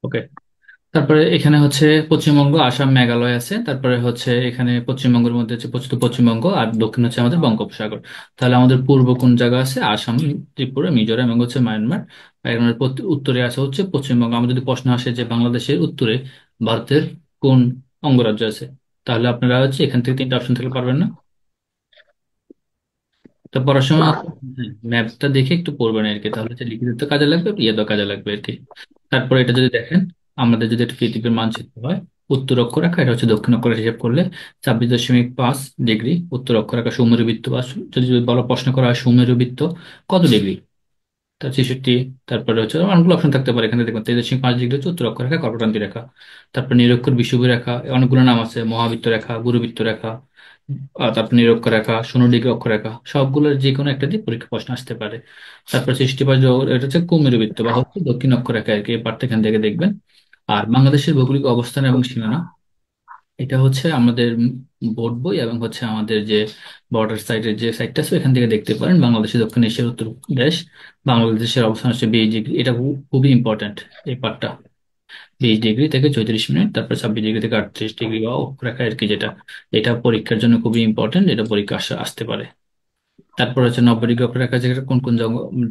ওকে। তারপরে এখানে হচ্ছে পশ্চিমবঙ্গ, আসাম, মেঘালয় আছে। তারপরে হচ্ছে এখানে পশ্চিমবঙ্গের মধ্যে হচ্ছে পশ্চিমবঙ্গ, আর দক্ষিণ হচ্ছে আমাদের বঙ্গোপসাগর। তাহলে আমাদের পূর্ব কোন জায়গা আছে? আসাম, ত্রিপুরা, মিজোরাম এবং হচ্ছে মায়ানমার। আর এর মধ্যে উত্তরে আছে হচ্ছে পশ্চিমবঙ্গ। আমার যদি প্রশ্ন আসে যে বাংলাদেশের উত্তরে ভারতের কোন অঙ্গরাজ্য আছে, তাহলে আপনারা হচ্ছে এখান থেকে তিনটা অপশন থেকে পারবেন না। তো পড়ার সময় ম্যাপটা দেখে একটু পড়বেন আর কি, তাহলে হচ্ছে লিখিত তো কাজে লাগবে, ইয়ে তো কাজে লাগবে আর কি। তারপরে এটা যদি দেখেন, আমাদের যদি একটা পৃথিবীর মানচিত্র হয়, উত্তর অক্ষরেখা, এটা হচ্ছে দক্ষিণ অক্ষরেখা হিসাব করলে 26.5 ডিগ্রি উত্তর অক্ষরেখা। সৌমেরু বৃত্ত বা যদি যদি বলো, প্রশ্ন করা হয় সৌমেরু বৃত্ত কত ডিগ্রি, তার 66। তারপরে হচ্ছে অনেকগুলো অপশন থাকতে পারে, এখানে দেখবেন 23.5 ডিগ্রি হচ্ছে উত্তর অক্ষরেখা, কর্কটক্রান্তি রেখা। তারপর নিরক্ষর বিষুবী রেখা, অনেকগুলো নাম আছে, মহাবৃত্ত রেখা, গুরুবৃত্ত রেখা, আর তারপর নিরক্ষর রেখা, 0 ডিগ্রি অক্ষরেখা, সবগুলোর যে কোনো একটা দিয়ে পরীক্ষা প্রশ্ন আসতে পারে। তারপর 65, এটা হচ্ছে কুমেরু বৃত্ত বা হচ্ছে দক্ষিণ অক্ষরেখা আর কি, এই পার্ট এখান থেকে দেখবেন। আর বাংলাদেশের ভৌগোলিক অবস্থান এবং সীমানা, এটা হচ্ছে আমাদের বোর্ড বই এবং হচ্ছে আমাদের যে বর্ডার সাইডের যে সাইডটা আছে এখান থেকে দেখতে পারেন। বাংলাদেশের দক্ষিণ এশিয়ার উত্তর দেশ, বাংলাদেশের অবস্থান হচ্ছে 20 ডিগ্রি। এটা খুবই ইম্পর্টেন্ট এই পার্টটা। 20 ডিগ্রি থেকে 34 মিনিট, তারপর 26 ডিগ্রি থেকে 38 ডিগ্রি বা অক্ষরেখা আর কি, যেটা এটা পরীক্ষার জন্য খুবই ইম্পর্টেন্ট, এটা পরীক্ষা আসতে পারে। তারপর হচ্ছে 90 ডিগ্রি অক্ষরেখা, যেটা কোন কোন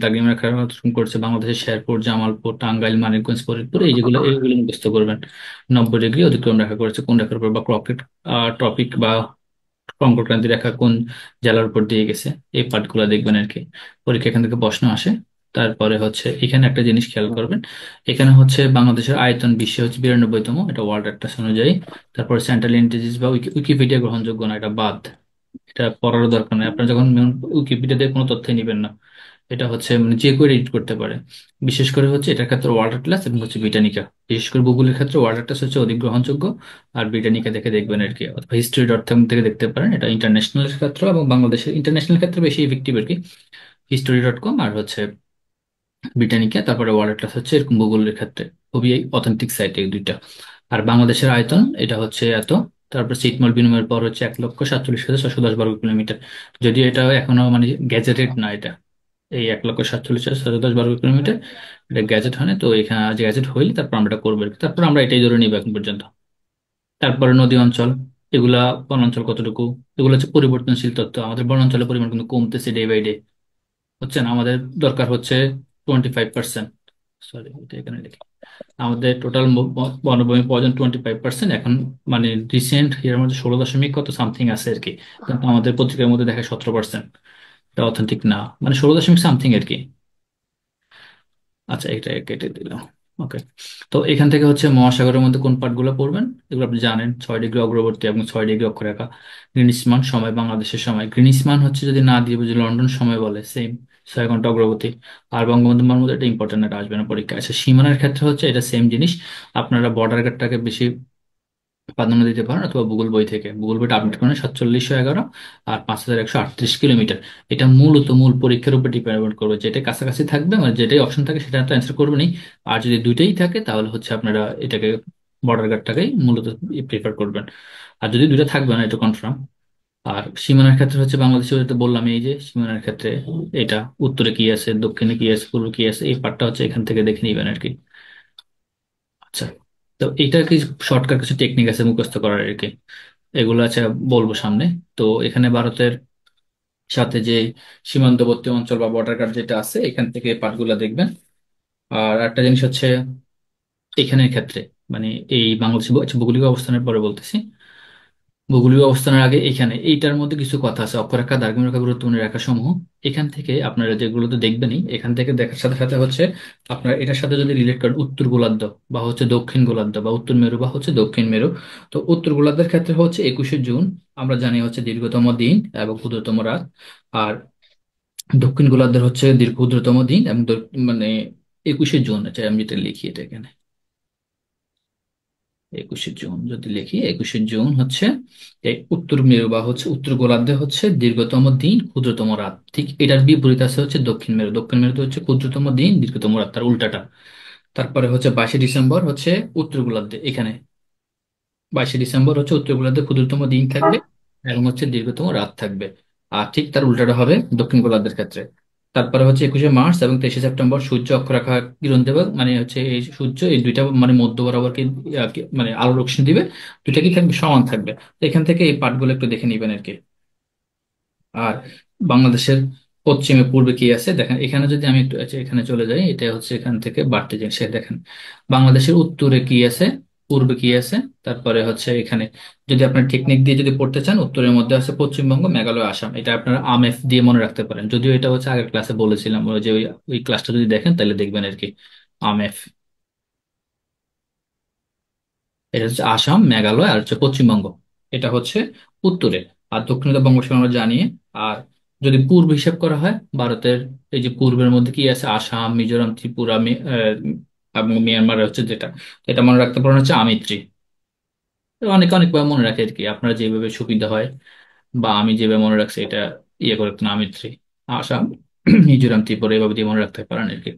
দাগিম রেখার গঠন করছে, বাংলাদেশের শেরপুর, জামালপুর, টাঙ্গাইল, মানিকগঞ্জ, ফরিদপুর, এইগুলো মুখস্থ করবেন। 90 ডিগ্রি অতিক্রম রেখা করেছে কোন রেখার উপর, বা টপিক বা কর্কটক্রান্তি রেখা কোন জেলার উপর দিয়ে গেছে, এই পার্টগুলো দেখবেন আর কি। পরীক্ষা এখান থেকে প্রশ্ন আসে। তারপরে হচ্ছে এখানে একটা জিনিস খেয়াল করবেন, এখানে হচ্ছে বাংলাদেশের আয়তন বিশ্বে হচ্ছে 92তম, এটা ওয়ার্ল্ড অ্যাটলাস অনুযায়ী। তারপর সেন্ট্রাল ইন্টেলিজেন্স বা উইকিপিডিয়া গ্রহণযোগ্য না, এটা বাদ, এটা পড়ারও দরকার নেই। আপনার যখন উইকিপিডিয়া দিয়ে কোনো তথ্যই নেবেন না, এটা হচ্ছে মানে যে কেউ এডিট করতে পারে। বিশেষ করে হচ্ছে এটার ক্ষেত্রে ওয়ার্ল্ড অ্যাটলাস এবং হচ্ছে ব্রিটানিকা, বিশেষ করে গুগলের ক্ষেত্রে ওয়ার্ল্ড অ্যাটলাস হচ্ছে অধিক গ্রহণযোগ্য। আর ব্রিটানিকা দেখে দেখবেন আর কি, অথবা history.com থেকে দেখতে পারেন, এটা ইন্টারন্যাশনাল ক্ষেত্রে এবং বাংলাদেশের ইন্টারন্যাশনাল ক্ষেত্রে বেশি ইফেক্টিভ আর কি। history.com আর হচ্ছে ব্রিটানিকা, তারপরে ওয়ার্ল্ড অ্যাটলাস হচ্ছে এরকম গুগলের ক্ষেত্রে খুবই অথেন্টিক সাইট এই দুইটা। আর বাংলাদেশের আয়তন এটা হচ্ছে এত। তারপর ছিটমহল বিনিময়ের পর হচ্ছে 1,47,610 বর্গ কিলোমিটার। যদিও এটা এখনো মানে গ্যাজেটেড না এটা, এই 1,47,610 বর্গ কিলোমিটার, এটা গ্যাজেট হয় না তো, এখানে আজ গ্যাজেট হইলে তারপর আমরা এটা করবো আর কি। তারপর আমরা এটাই ধরে নিবো এখন পর্যন্ত। তারপরে নদী অঞ্চল, এগুলা বনাঞ্চল কতটুকু, এগুলো হচ্ছে পরিবর্তনশীল তথ্য। আমাদের বনাঞ্চলের পরিমাণ কিন্তু কমতেছে ডে বাই ডে, হচ্ছে না? আমাদের দরকার হচ্ছে 25%। সরি, এটা এখানে লিখি। আমাদের টোটাল বনভূমি প্রয়োজন 25%, এখন মানে রিসেন্ট এর মধ্যে 16 দশমিক কত সামথিং আছে আর কি, কিন্তু আমাদের পত্রিকার মধ্যে দেখে 17%। এটা অথেন্টিক না, মানে 16 দশমিক সামথিং আর কি। আচ্ছা, এটা কেটে দিলাম। ওকে। তো এখান থেকে হচ্ছে মহাসাগরের মধ্যে কোন পার্টগুলো পড়বেন, এগুলো আপনি জানেন। 6 ডিগ্রি অগ্রবর্তী এবং 6 ডিগ্রি অক্ষরেখা। গ্রিনিচ মান সময়, বাংলাদেশের সময় গ্রিনিচ মান হচ্ছে যদি না দিয়ে বুঝি লন্ডন সময় বলে, সেম 6 ঘন্টা অগ্রগতি। আর বঙ্গবন্ধু মান মধ্যে এটা ইম্পর্টেন্ট, এটা আসবে না পরীক্ষা। আচ্ছা, সীমানার ক্ষেত্রে হচ্ছে এটা সেম জিনিস। আপনারা বর্ডার গার্ডটাকে বেশি প্রাধান্য দিতে পারেন, অথবা গুগল বই থেকে, গুগল বইটা আপডেট করেন 4711 আর 5138 কিলোমিটার। এটা মূলত মূল পরীক্ষার উপর ডিপেন্ড করবে, যেটা কাছাকাছি থাকবে মানে যেটাই অপশন থাকে সেটা তো অ্যান্সার করবেনই। আর যদি দুইটাই থাকে তাহলে হচ্ছে আপনারা এটাকে বর্ডার গার্ডটাকেই মূলত প্রিফার করবেন। আর যদি দুইটা থাকবে না, এটা কনফার্ম। আর সীমানার ক্ষেত্রে হচ্ছে বাংলাদেশে যেটা বললাম, এই যে সীমানার ক্ষেত্রে এটা উত্তরে কি আছে, দক্ষিণে কি আছে, পূর্বে কি আছে, এই পার্টটা হচ্ছে এখান থেকে দেখে নিবেন আর কি। আচ্ছা, তো এইটার কি শর্টকাট কিছু টেকনিক আছে মুখস্থ করার আর কি, এগুলো আছে বলবো সামনে। তো এখানে ভারতের সাথে যে সীমান্তবর্তী অঞ্চল বা বর্ডার গার্ড যেটা আছে, এখান থেকে পাঠগুলো দেখবেন। আর একটা জিনিস হচ্ছে এখানের ক্ষেত্রে, মানে এই বাংলাদেশ ভৌগোলিক অবস্থানের পরে বলতেছি, ভৌগোলিক অবস্থানের আগে এখানে এইটার মধ্যে কিছু কথা আছে, অক্ষরেখা, দ্রাঘিমা রেখা, গুরুত্বপূর্ণ রেখা সমূহ। এখান থেকে আপনারা যেগুলো তো দেখবেনই, এখান থেকে দেখার সাথে সাথে হচ্ছে আপনারা এটার সাথে যদি রিলেট করেন উত্তর গোলার্ধ বা হচ্ছে দক্ষিণ গোলার্ধ বা উত্তর মেরু বা হচ্ছে দক্ষিণ মেরু। তো উত্তর গোলার্ধের ক্ষেত্রে হচ্ছে 21শে জুন, আমরা জানি হচ্ছে দীর্ঘতম দিন এবং ক্ষুদ্রতম রাত। আর দক্ষিণ গোলার্ধের হচ্ছে ক্ষুদ্রতম দিন এবং মানে 21শে জুন। আচ্ছা, আমি যেটা লিখি এটা এখানে, 21শে জুন যদি লিখি, 21শে জুন হচ্ছে এই উত্তর মেরু বা হচ্ছে উত্তর গোলার্ধে হচ্ছে দীর্ঘতম দিন, ক্ষুদ্রতম রাত। ঠিক এটার বিপরীত আছে হচ্ছে দক্ষিণ মেরু, দক্ষিণ মেরুতে হচ্ছে ক্ষুদ্রতম দিন, দীর্ঘতম রাত, তার উল্টাটা। তারপরে হচ্ছে 22শে ডিসেম্বর হচ্ছে উত্তর গোলার্ধে, এখানে 22শে ডিসেম্বর হচ্ছে উত্তর গোলার্ধে ক্ষুদ্রতম দিন থাকবে এবং হচ্ছে দীর্ঘতম রাত থাকবে। আর ঠিক তার উল্টাটা হবে দক্ষিণ গোলার্ধের ক্ষেত্রে। তারপরে হচ্ছে 21শে মার্চ এবং 23শে সেপ্টেম্বর সূর্য অক্ষরেখা কিরণ দেবে, মানে হচ্ছে এই সূর্য এই দুইটা মানে মধ্য বরাবর মানে আলো রশ্মি দিবে, দুইটা কি থাকবে, সমান থাকবে। তো এখান থেকে এই পার্টগুলো একটু দেখে নিবেন আর কি। আর বাংলাদেশের পশ্চিমে পূর্বে কি আছে দেখেন, এখানে যদি আমি একটু আচ্ছা, এখানে চলে যাই, এটা হচ্ছে এখান থেকে বাড়তে জিনিস দেখেন। বাংলাদেশের উত্তরে কি আছে, পূর্বে কি আছে, তারপরে হচ্ছে এখানে যদি আপনার টেকনিক দিয়ে যদি পড়তে চান, উত্তরের মধ্যে আছে পশ্চিমবঙ্গ, মেঘালয়, আসাম। এটা আপনারা আমেফ দিয়ে মনে রাখতে পারেন, যদিও এটা হচ্ছে আগের ক্লাসে বলেছিলাম, ওই যে ওই ওই ক্লাসটা যদি দেখেন তাহলে দেখবেন আর কি। আমেফ, এটা হচ্ছে আসাম, মেঘালয় আর হচ্ছে পশ্চিমবঙ্গ। এটা হচ্ছে উত্তরে। আর দক্ষিণে বঙ্গোপসাগর আমরা জানি। আর যদি পূর্ব হিসাব করা হয় ভারতের, এই যে পূর্বের মধ্যে কি আছে, আসাম, মিজোরাম, ত্রিপুরা, এবং মিয়ানমার হচ্ছে যেটা, তো এটা মনে রাখতে পারেন হচ্ছে আমিত্রি। তো অনেকে অনেকভাবে মনে রাখে আর কি, আপনারা যেভাবে সুবিধা হয়, বা আমি যেভাবে মনে রাখছি এটা ইয়ে করে রাখতেন, আমিত্রি, আসাম, মিজোরাম, ত্রিপুরা এভাবে দিয়ে মনে রাখতে পারেন আর কি।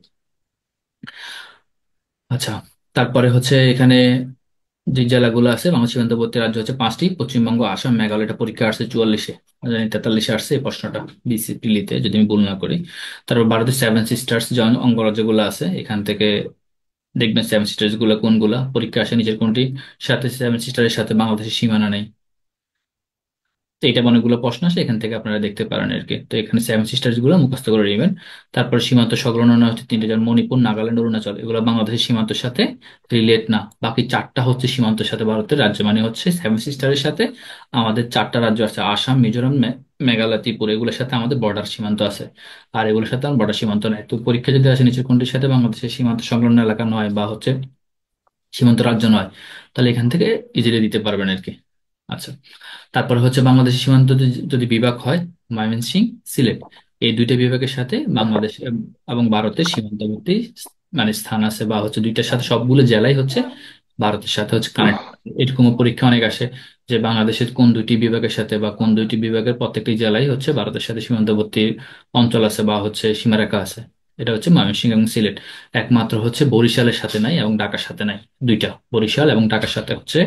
আচ্ছা, তারপরে হচ্ছে এখানে যে জেলাগুলো আছে বাংলাদেশ সীমান্তবর্তী রাজ্য হচ্ছে 5টি: পশ্চিমবঙ্গ, আসাম, মেঘালয়। এটা পরীক্ষা আসছে 44-এ, জানি 43-এ আসছে এই প্রশ্নটা, বিসিপিলিতে যদি আমি ভুল না করি। তারপর ভারতের 7 সিস্টার্স যে অঙ্গরাজ্যগুলো আছে, এখান থেকে দেখবেন 7 সিস্টার্স গুলো কোনগুলা পরীক্ষা আসে, নিচের কোনটি সাথে 7 সিস্টারের সাথে বাংলাদেশের সীমানা নেই। তো এটা অনেকগুলো প্রশ্ন আসে, এখান থেকে আপনারা দেখতে পারেন আর কি। তো এখানে 7 সিস্টার্স গুলো মুখস্থ করে নেবেন। তারপর সীমান্ত সংলগ্ন হচ্ছে 3টে, যেমন মণিপুর, নাগাল্যান্ড, অরুণাচল। এগুলো বাংলাদেশের সীমান্তের সাথে রিলেট না। বাকি 4টা হচ্ছে সীমান্তের সাথে ভারতের রাজ্য, মানে হচ্ছে 7 সিস্টারের সাথে আমাদের 4টা রাজ্য আছে, আসাম, মিজোরাম, মেঘালয়, ত্রিপুরা। এগুলোর সাথে আমাদের বর্ডার সীমান্ত আছে। আর এগুলোর সাথে আমার বর্ডার সীমান্ত নাই। তো পরীক্ষা যদি আসে নিচের কোনটির সাথে বাংলাদেশের সীমান্ত সংলগ্ন এলাকা নয় বা হচ্ছে সীমান্ত রাজ্য নয়, তাহলে এখান থেকে ইজিলি দিতে পারবেন আর কি। আচ্ছা, তারপরে হচ্ছে বাংলাদেশের সীমান্ত যদি বিভাগ হয়, ময়মনসিংহ, সিলেট, এই দুইটা বিভাগের সাথে বাংলাদেশ এবং ভারতের সীমান্তবর্তী মানে স্থান আছে, বা হচ্ছে দুইটার সাথে সবগুলো জেলাই হচ্ছে ভারতের সাথে হচ্ছে কানেক্ট। এরকম পরীক্ষা অনেক আসে যে বাংলাদেশের কোন দুইটি বিভাগের সাথে বা কোন দুইটি বিভাগের প্রত্যেকটি জেলায় হচ্ছে ভারতের সাথে সীমান্তবর্তী অঞ্চল আছে বা হচ্ছে সীমারেখা আছে। এটা হচ্ছে ময়মনসিংহ এবং সিলেট। একমাত্র হচ্ছে বরিশালের সাথে নাই এবং ঢাকার সাথে নাই। দুইটা, বরিশাল এবং ঢাকার সাথে হচ্ছে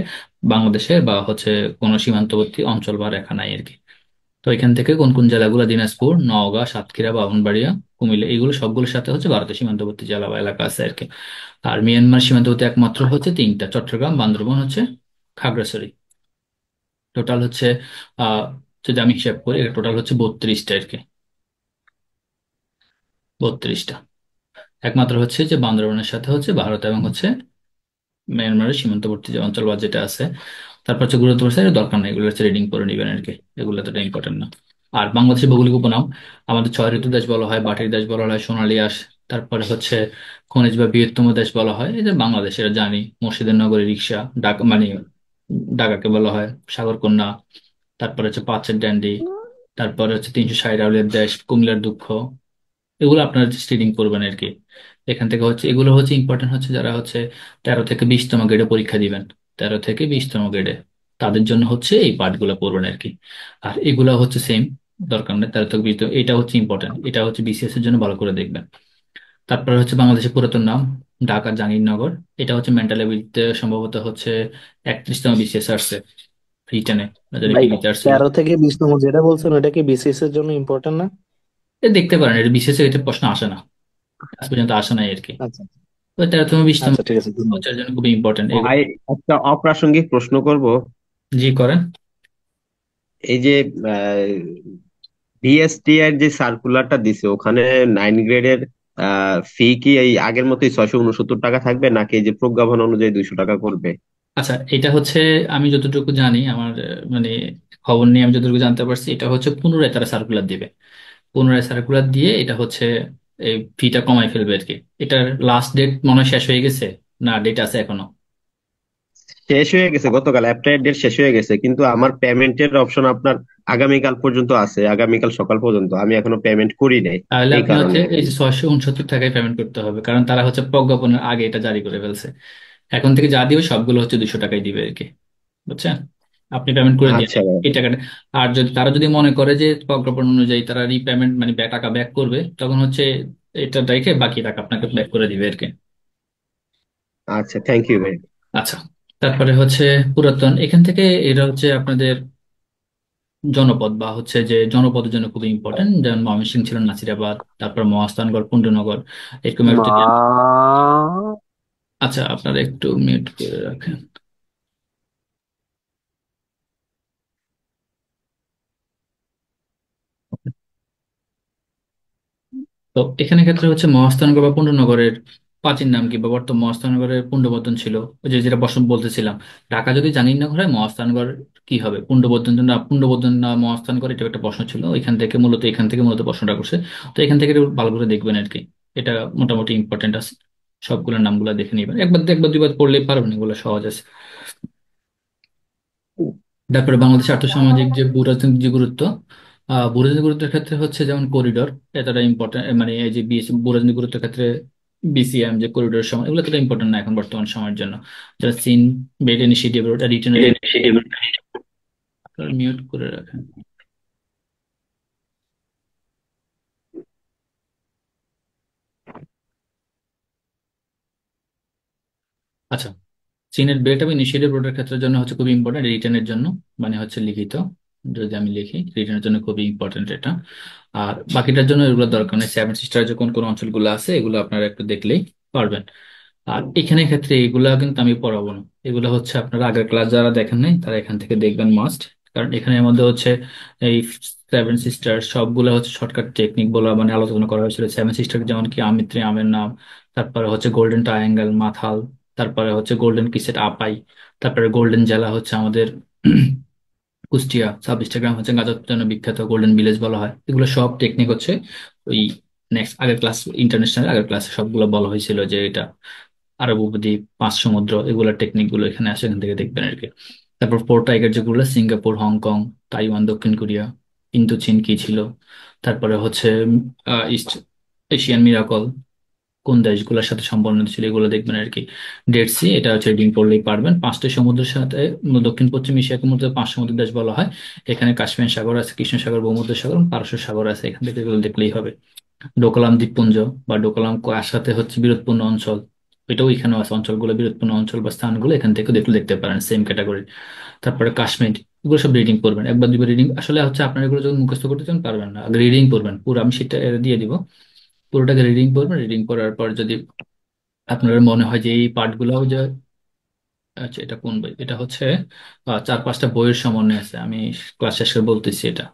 বাংলাদেশের বা হচ্ছে কোনো সীমান্তবর্তী অঞ্চল বা রেখা নাই আর কি। তো এখান থেকে কোন কোন জেলাগুলো, দিনাজপুর, নওগাঁ, সাতক্ষীরা, ব্রাহ্মণবাড়িয়া, কুমিল্লা, এগুলো সবগুলোর সাথে হচ্ছে ভারতের সীমান্তবর্তী জেলা বা এলাকা আছে আর কি। আর মিয়ানমার সীমান্তবর্তী একমাত্র হচ্ছে 3টা: চট্টগ্রাম, বান্দরবান, হচ্ছে খাগড়াছড়ি। টোটাল হচ্ছে আহ যদি আমি হিসাব করি, এটা টোটাল হচ্ছে 32টা আর কি, 32টা। একমাত্র হচ্ছে যে বান্দরবানের সাথে হচ্ছে ভারত এবং হচ্ছে মিয়ানমারের সীমান্তবর্তী যে অঞ্চল বা যেটা আছে। তারপর হচ্ছে গুরুত্বপূর্ণ স্যার দরকার নেই, এগুলো হচ্ছে রিডিং করে নিবেন আর কি, এগুলো তো ইম্পর্টেন্ট না। আর বাংলাদেশের ভৌগোলিক উপনাম, আমাদের 6 ঋতু দেশ বলা হয়, বাটির দেশ বলা হয়, সোনালী আঁশ। তারপরে হচ্ছে খনিজ বা বৃহত্তম দেশ বলা হয়, এই যে বাংলাদেশের জানি, মুর্শিদের নগরী, রিক্সা, ঢাকা মানে ঢাকাকে বলা হয় সাগরকন্যা। তারপরে হচ্ছে পাঁচের ড্যান্ডি। তারপরে হচ্ছে 360 আউলের দেশ, কুমিল্লার দুঃখ। এগুলো আপনারা রিডিং করবেন আর কি। এখান থেকে হচ্ছে এগুলো হচ্ছে ইম্পর্টেন্ট, হচ্ছে যারা হচ্ছে 13 থেকে 20তম গ্রেডে পরীক্ষা দিবেন, 13 থেকে 20তম গ্রেডে, তাদের জন্য হচ্ছে এই পার্টগুলো পড়বেন আর কি। আর এগুলো হচ্ছে সেম, দরকার নেই 13 থেকে 20। এটা হচ্ছে ইম্পর্টেন্ট, এটা হচ্ছে বিসিএস এর জন্য ভালো করে দেখবেন। তারপরে হচ্ছে বাংলাদেশের পুরাতন নাম, ঢাকা, জাহাঙ্গীরনগর। এটা হচ্ছে মেন্টাল এবিলিটিতে সম্ভবত হচ্ছে 31তম বিসিএস আসছে রিটেনে, যদি ভাই, টিভিতে আসছিল। 13 থেকে 20 নম্বর যেটা বলছেন ওটা কি বিসিএস এর জন্য ইম্পর্টেন্ট না? দেখতে পারেন, এটা বিসিএস এর এটা প্রশ্ন আসে না, আজ পর্যন্ত আসে নাই আর কি। আচ্ছা তো 13তম 20তম আচ্ছা, ঠিক আছে, ধন্যবাদ। হচ্ছে জন্য খুবই ইম্পর্টেন্ট। ভাই, একটা অপ্রাসঙ্গিক প্রশ্ন করব। জি করেন। এই যে বিএসটি এর যে সার্কুলারটা দিছে ওখানে 9 গ্রেডের ফি কি এই আগের মতোই 669 টাকা থাকবে, নাকি এই যে প্রজ্ঞাপন অনুযায়ী 200 টাকা করবে? আচ্ছা, এটা হচ্ছে আমি যতটুকু জানি, আমার মানে খবর নিয়ে আমি যতটুকু জানতে পারছি, এটা হচ্ছে পুনরায় তারা সার্কুলার দিবে। পুনরায় সার্কুলার দিয়ে এটা হচ্ছে এই ফিটা কমাই ফেলবে আর কি। এটার লাস্ট ডেট মনে হয় শেষ হয়ে গেছে, না ডেট আছে এখনো? শেষ হয়ে গেছে, গতকাল অ্যাপ্লাইড ডেট শেষ হয়ে গেছে, কিন্তু আমার পেমেন্টের অপশন আপনার আগামীকাল পর্যন্ত আছে, আগামীকাল সকাল পর্যন্ত। আমি এখনো পেমেন্ট করি নাই তাহলে এই আপনি হচ্ছে কারণে। এই যে 669 টাকায় পেমেন্ট করতে হবে, কারণ তারা হচ্ছে প্রজ্ঞাপনের আগে এটা জারি করে ফেলছে। এখন থেকে যা দিবে সবগুলো হচ্ছে 200 টাকায় দিবে আর কি, বুঝছেন? আপনি পেমেন্ট করে দিয়ে আচ্ছা ভাই। এই টাকাটা। আর যদি তারা যদি মনে করে যে প্রজ্ঞাপন অনুযায়ী তারা রিপেমেন্ট মানে টাকা ব্যাক করবে, তখন হচ্ছে এটা রেখে বাকি টাকা আপনাকে ব্যাক করে দিবে আর কি। আচ্ছা, থ্যাংক ইউ ভাই। আচ্ছা, তারপরে হচ্ছে পুরাতন, এখান থেকে এটা হচ্ছে আপনাদের জনপদ বা হচ্ছে যে জনপদের জন্য খুবই ইম্পর্টেন্ট, যেমন ময়মনসিংহ ছিল নাসিরাবাদ, তারপর মহাস্থানগড়, পুন্ডনগর, এরকম একটা মা আচ্ছা, আপনারা একটু মিউট করে রাখেন। তো এখানে ক্ষেত্রে হচ্ছে মহাস্থানগড় বা পুন্ডনগরের প্রাচীন নাম কি, বা বর্তমান মহাস্থানগড়ের পুণ্ড্রবর্ধন ছিল, ওই যে যেটা বসন্ত বলতেছিলাম। ঢাকা যদি জাহাঙ্গীরনগর হয়, মহাস্থানগড় কি হবে, পুণ্ড্রবর্ধন না পুণ্ড্রবর্ধন না মহাস্থানগড়, এটা একটা প্রশ্ন ছিল। এখান থেকে মূলত প্রশ্নটা করছে। তো এখান থেকে একটু ভালো করে দেখবেন আর কি। এটা মোটামুটি ইম্পর্টেন্ট আছে। সবগুলোর নামগুলো দেখে নিবেন, একবার দুইবার পড়লেই পারবেন, এগুলো সহজ আছে। তারপরে বাংলাদেশের আর্থসামাজিক যে ভূরাজনৈতিক যে গুরুত্ব, ভূরাজনৈতিক গুরুত্বের ক্ষেত্রে হচ্ছে যেমন করিডোর, এতটা ইম্পর্টেন্ট, মানে এই যে ভূরাজনৈতিক গুরুত্বের ক্ষেত্রে বিসিএম যে করিডোর সময়, এগুলো এতটা ইম্পর্টেন্ট না এখন বর্তমান সময়ের জন্য। যারা চীন বেড ইনিশিয়েটিভ রিটার্নের জন্য মিউট করে রাখেন। আচ্ছা, চীনের বেট এবং ইনিশিয়েটিভ রোডের ক্ষেত্রের জন্য হচ্ছে খুবই ইম্পর্টেন্ট রিটার্নের জন্য, মানে হচ্ছে লিখিত, যদি আমি লিখি রিটার্নের জন্য খুবই ইম্পর্টেন্ট এটা। আর বাকিটার জন্য এগুলো দরকার নেই, সেভেন সিস্টার যে কোন কোন অঞ্চলগুলো আছে এগুলো আপনারা একটু দেখলেই পারবেন। আর এখানে ক্ষেত্রে এগুলা কিন্তু আমি পড়াবো না, এগুলো হচ্ছে আপনারা আগের ক্লাস যারা দেখেন নাই তারা এখান থেকে দেখবেন মাস্ট। কারণ এখানের মধ্যে হচ্ছে এই সেভেন সিস্টার সবগুলো হচ্ছে শর্টকাট টেকনিক বলা, মানে আলোচনা করা হয়েছিল। সেভেন সিস্টার যেমন কি আমিত্রি আমের নাম, তারপরে হচ্ছে গোল্ডেন ট্রায়াঙ্গেল মাথাল, তারপরে হচ্ছে গোল্ডেন কিসেট আপাই, তারপরে গোল্ডেন জেলা হচ্ছে আমাদের কুষ্টিয়া, সাব ইনস্টাগ্রাম হচ্ছে গাঁজার জন্য বিখ্যাত, গোল্ডেন ভিলেজ বলা হয়। এগুলো সব টেকনিক হচ্ছে ওই নেক্সট আগের ক্লাস, ইন্টারন্যাশনাল আগের ক্লাসে সবগুলো বলা হয়েছিল যে এটা আরব উপদ্বীপ, পাঁচ সমুদ্র, এগুলোর টেকনিক গুলো এখানে আসে, এখান থেকে দেখবেন আর কি। তারপর ফোর টাইগার যেগুলো, সিঙ্গাপুর, হংকং, তাইওয়ান, দক্ষিণ কোরিয়া, ইন্দো চীন কি ছিল, তারপরে হচ্ছে ইস্ট এশিয়ান মিরাকল, কোন দেশগুলোর সাথে সম্পর্ক ছিল, এগুলো দেখবেন আর কি। ডেড সি, এটা হচ্ছে রিডিং পড়লেই পারবেন। পাঁচটা সমুদ্রের সাথে দক্ষিণ পশ্চিম এশিয়াকে মূলত পাঁচ সমুদ্রের দেশ বলা হয়। এখানে কাশ্মীর সাগর আছে, কৃষ্ণ সাগর, ভূমধ্য সাগর এবং পারস্য সাগর আছে, এখান থেকে এগুলো দেখলেই হবে। ডোকলাম দ্বীপপুঞ্জ বা ডোকলাম কার সাথে হচ্ছে বিরোধপূর্ণ অঞ্চল, এটাও এখানেও আছে, অঞ্চলগুলো বিরোধপূর্ণ অঞ্চল বা স্থানগুলো এখান থেকে দেখলে দেখতে পারেন, সেম ক্যাটাগরি। তারপরে কাশ্মীর, এগুলো সব রিডিং করবেন, একবার দুইবার রিডিং, আসলে হচ্ছে আপনার এগুলো যখন মুখস্থ করতে চান পারবেন না, আগে রিডিং করবেন পুরো, আমি সেটা দিয়ে দিব। পুরোটাকে রিডিং করবেন, রিডিং করার পর যদি আপনার মনে হয় যে এই পার্টগুলো যে, আচ্ছা এটা কোন বই, এটা হচ্ছে চার পাঁচটা বইয়ের সমন্বয় আছে, আমি ক্লাস শেষে বলতেছি এটা।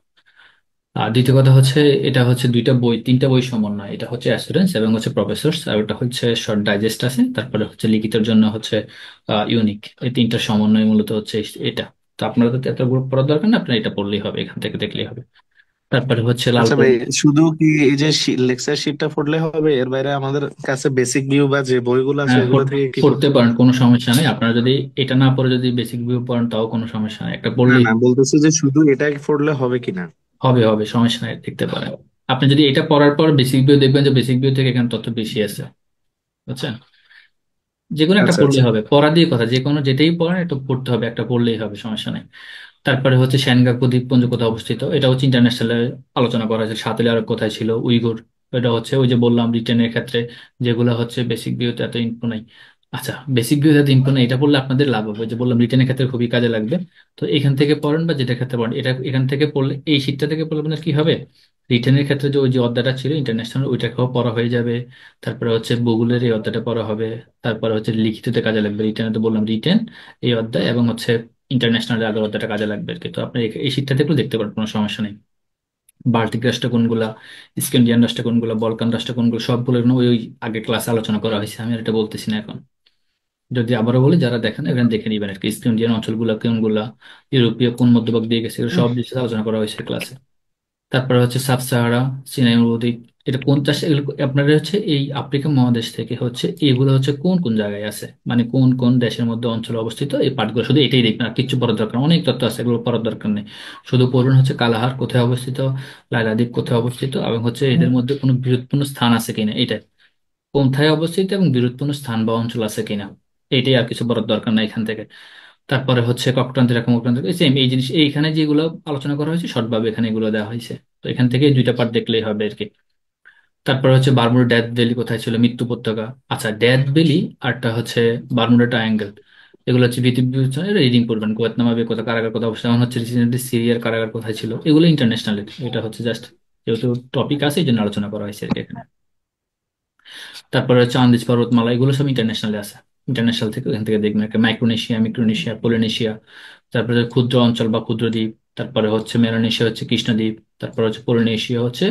আর দ্বিতীয় কথা হচ্ছে, এটা হচ্ছে দুইটা বই তিনটা বই সমন্বয়, এটা হচ্ছে অ্যাসুরেন্স এবং হচ্ছে প্রফেসর্স, আর ওটা হচ্ছে শর্ট ডাইজেস্ট আছে, তারপরে হচ্ছে লিখিতের জন্য হচ্ছে ইউনিক, এই তিনটা সমন্বয় মূলত হচ্ছে এটা। তো আপনারা তো এত গ্রুপ পড়ার দরকার না, আপনার এটা পড়লেই হবে, এখান থেকে দেখলেই হবে। তারপরে হচ্ছে আচ্ছা ভাই, লালপুর। শুধু কি এই যে লেকচার শিটটা পড়লে হবে? এর বাইরে আমাদের কাছে বেসিক ভিউ বা যে বইগুলো আছে হ্যাঁ, ওইগুলো থেকে কি পড়তে পড়তে পারেন, হবে? কোনো সমস্যা নেই। আপনারা যদি এটা না পড়ে যদি বেসিক ভিউ পড়েন তাও কোনো সমস্যা নেই, একটা না পড়লেই না, বলতেছি যে শুধু এটা পড়লে হবে কিনা। হবে, হবে, সমস্যা নেই, দেখতে পারেন। আপনি যদি এটা পড়ার পর বেসিক ভিউ দেখবেন যে বেসিক ভিউ থেকে এখানে তথ্য বেশি আছে, বুঝছেন। যে কোনো একটা আচ্ছা পড়লেই আচ্ছা। হবে, পড়া দিয়ে কথা, যে কোনো যেটাই পড়েন একটু পড়তে হবে, একটা পড়লেই হবে, সমস্যা নেই। তারপরে হচ্ছে সেনগাকু দ্বীপপুঞ্জ কোথায় অবস্থিত, এটা হচ্ছে ইন্টারন্যাশনাল আলোচনা করা হয়েছে। সাতলে আরব কোথায় ছিল, উইগুর, এটা হচ্ছে ওই যে বললাম রিটেনের ক্ষেত্রে যেগুলো হচ্ছে বেসিক ভিউতে এত ইনফো নাই। আচ্ছা, বেসিক ভিউ এত ইনফো নাই, এটা পড়লে আপনাদের লাভ হবে, যে বললাম রিটেনের ক্ষেত্রে খুবই কাজে লাগবে। তো এখান থেকে পড়েন বা যেটা ক্ষেত্রে পড়েন, এটা এখান থেকে পড়লে, এই শীটটা থেকে পড়লে আপনার কি হবে, রিটেনের ক্ষেত্রে যে ওই যে অধ্যায়টা ছিল ইন্টারন্যাশনাল, ওইটাকেও পড়া হয়ে যাবে। তারপরে হচ্ছে ভূগোলের এই অধ্যায়টা পড়া হবে। তারপরে হচ্ছে লিখিততে কাজে লাগবে, রিটেনে তো বললাম রিটেন এই অধ্যায়, এবং হচ্ছে ইন্টারন্যাশনাল আগের অধ্যায়টা কাজে লাগবে আর কি। তো আপনি এই শীটটাতে একটু দেখতে পারেন, কোনো সমস্যা নেই। বাল্টিক রাষ্ট্র কোনগুলা, স্ক্যান্ডিয়ান রাষ্ট্র কোনগুলো, বলকান রাষ্ট্র কোনগুলো, সবগুলো এখানে ওই ওই আগে ক্লাসে আলোচনা করা হয়েছে, আমি আর এটা বলতেছি না এখন। যদি আবারও বলি, যারা দেখেন এখানে দেখে নিবেন আর কি, স্ক্যান্ডিয়ান অঞ্চলগুলো কোনগুলা, ইউরোপীয় কোন মধ্যভাগ দিয়ে গেছে, এগুলো সব বিষয়ে আলোচনা করা হয়েছে ক্লাসে। তারপরে হচ্ছে সাব সাহারা, সিনাই মরুদ্বীপ, এটা কোন চাষ, এগুলো আপনার হচ্ছে এই আফ্রিকা মহাদেশ থেকে হচ্ছে এগুলো হচ্ছে কোন কোন জায়গায় আছে, মানে কোন কোন দেশের মধ্যে অঞ্চলে অবস্থিত, এই পার্টগুলো শুধু এটাই দেখবেন, আর কিছু পড়ার দরকার নেই। অনেক তথ্য আছে, এগুলো পড়ার দরকার নেই। শুধু পড়বেন হচ্ছে কালাহার কোথায় অবস্থিত, লাইলা দ্বীপ কোথায় অবস্থিত, এবং হচ্ছে এদের মধ্যে কোনো বিরোধপূর্ণ স্থান আছে কিনা, এটা কোথায় অবস্থিত এবং বিরোধপূর্ণ স্থান বা অঞ্চল আছে কিনা, এইটাই, আর কিছু পড়ার দরকার নাই এখান থেকে। তারপরে হচ্ছে ককটান্ত্রিকা মকরান্তিকা, সেম এই জিনিস এইখানে যেগুলো আলোচনা করা হয়েছে শর্টভাবে এখানে এগুলো দেওয়া হয়েছে। তো এখান থেকে দুইটা পার্ট দেখলেই হবে আর কি। তারপর হচ্ছে বারমুডা ডেথ ভ্যালি কোথায় ছিল, মৃত্যু উপত্যকা। আচ্ছা, ডেথ ভ্যালি আরটা হচ্ছে বারমুডা ট্রায়াঙ্গেল, এগুলো হচ্ছে পৃথিবী রিডিং করবেন, কুয়েতনামা কোথা কারাগার কোথা অবস্থা, যেমন হচ্ছে রিসেন্টলি সিরিয়ার কারাগার কোথায় ছিল, এগুলো ইন্টারন্যাশনাল। এটা হচ্ছে জাস্ট যেহেতু টপিক আছে এই জন্য আলোচনা করা হয়েছে আর কি এখানে। তারপরে হচ্ছে আন্দিজ পর্বতমালা, এগুলো সব ইন্টারন্যাশনালে আছে। ইন্টারন্যাশনাল থেকে এখান থেকে দেখবেন একটা মাইক্রোনেশিয়া, মিক্রোনেশিয়া, পলিনেশিয়া, তারপরে ক্ষুদ্র অঞ্চল বা ক্ষুদ্র দ্বীপ, তারপরে হচ্ছে মেলানেশিয়া হচ্ছে কৃষ্ণদ্বীপ, তারপরে হচ্ছে পলিনেশিয়া হচ্ছে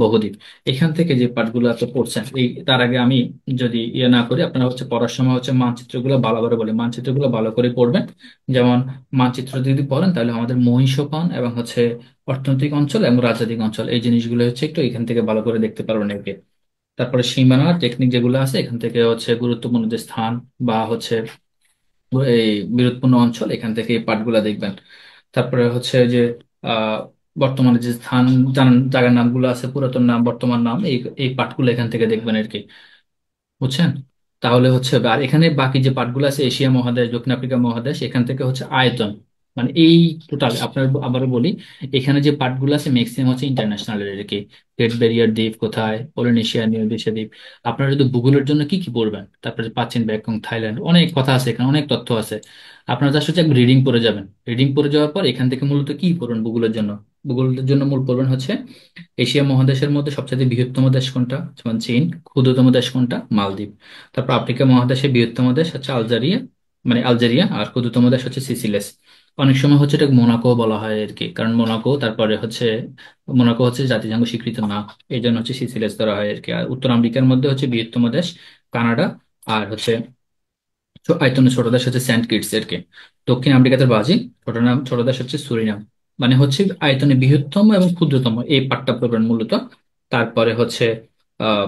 বহুদ্বীপ। এখান থেকে যে পার্টগুলো আপনি পড়ছেন, এই তার আগে আমি যদি ইয়ে না করি, আপনারা হচ্ছে পড়ার সময় হচ্ছে মানচিত্রগুলো ভালো করে বলে মানচিত্রগুলো ভালো করে পড়বেন। যেমন মানচিত্র যদি পড়েন তাহলে আমাদের মহীসোপান এবং হচ্ছে অর্থনৈতিক অঞ্চল এবং রাজনৈতিক অঞ্চল এই জিনিসগুলো হচ্ছে একটু এখান থেকে ভালো করে দেখতে পারবেন আর কি। তারপরে সীমানা টেকনিক যেগুলো আছে এখান থেকে হচ্ছে গুরুত্বপূর্ণ যে স্থান বা হচ্ছে এই বিরোধপূর্ণ অঞ্চল, এখান থেকে এই পার্টগুলো দেখবেন। তারপরে হচ্ছে যে আহ বর্তমানে যে স্থান জায়গার নামগুলো আছে, পুরাতন নাম বর্তমান নাম, এই এই পার্টগুলো এখান থেকে দেখবেন আর কি, বুঝছেন? তাহলে হচ্ছে আর এখানে বাকি যে পার্টগুলো আছে এশিয়া মহাদেশ, দক্ষিণ আফ্রিকা মহাদেশ, এখান থেকে হচ্ছে আয়তন, মানে এই টোটাল আপনার আবারও বলি, এখানে যে পার্টগুলো আছে ম্যাক্সিমাম হচ্ছে ইন্টারন্যাশনাল এর আর কি। গ্রেট ব্যারিয়ার দ্বীপ কোথায়, পলিনেশিয়া, নিউগিনিয়া দ্বীপ। আপনারা যদি ভূগোলের জন্য কি কি পড়বেন, তারপরে প্রাচীন ব্যাকরণ, থাইল্যান্ড, অনেক কথা আছে এখানে, অনেক তথ্য আছে। আপনারা জাস্ট হচ্ছে রিডিং পড়ে যাবেন, রিডিং পড়ে যাওয়ার পর এখান থেকে মূলত কি পড়বেন ভূগোলের জন্য। ভূগোলের জন্য মূল পড়বেন হচ্ছে এশিয়া মহাদেশের মধ্যে সবচেয়ে বৃহত্তম দেশ কোনটা, যেমন চীন। ক্ষুদ্রতম দেশ কোনটা, মালদ্বীপ। তারপর আফ্রিকা মহাদেশের বৃহত্তম দেশ হচ্ছে আলজেরিয়া, মানে আলজেরিয়া। আর ক্ষুদ্রতম দেশ হচ্ছে সিসিলেস। অনেক সময় হচ্ছে এটা মোনাকো বলা হয় আর কি, কারণ মোনাকো তারপরে হচ্ছে মোনাকো হচ্ছে জাতিসংঘ স্বীকৃত না, এই জন্য হচ্ছে সিসিলেস ধরা হয় আর কি। আর উত্তর আমেরিকার মধ্যে হচ্ছে বৃহত্তম দেশ কানাডা। আর হচ্ছে আয়তনে ছোট দেশ হচ্ছে সেন্ট কিটস এর কে। দক্ষিণ আমেরিকাতে ব্রাজিল। ছোট দেশ হচ্ছে সুরিনাম। মানে হচ্ছে আয়তনে বৃহত্তম এবং ক্ষুদ্রতম এই পার্টটা পড়বেন মূলত। তারপরে হচ্ছে আহ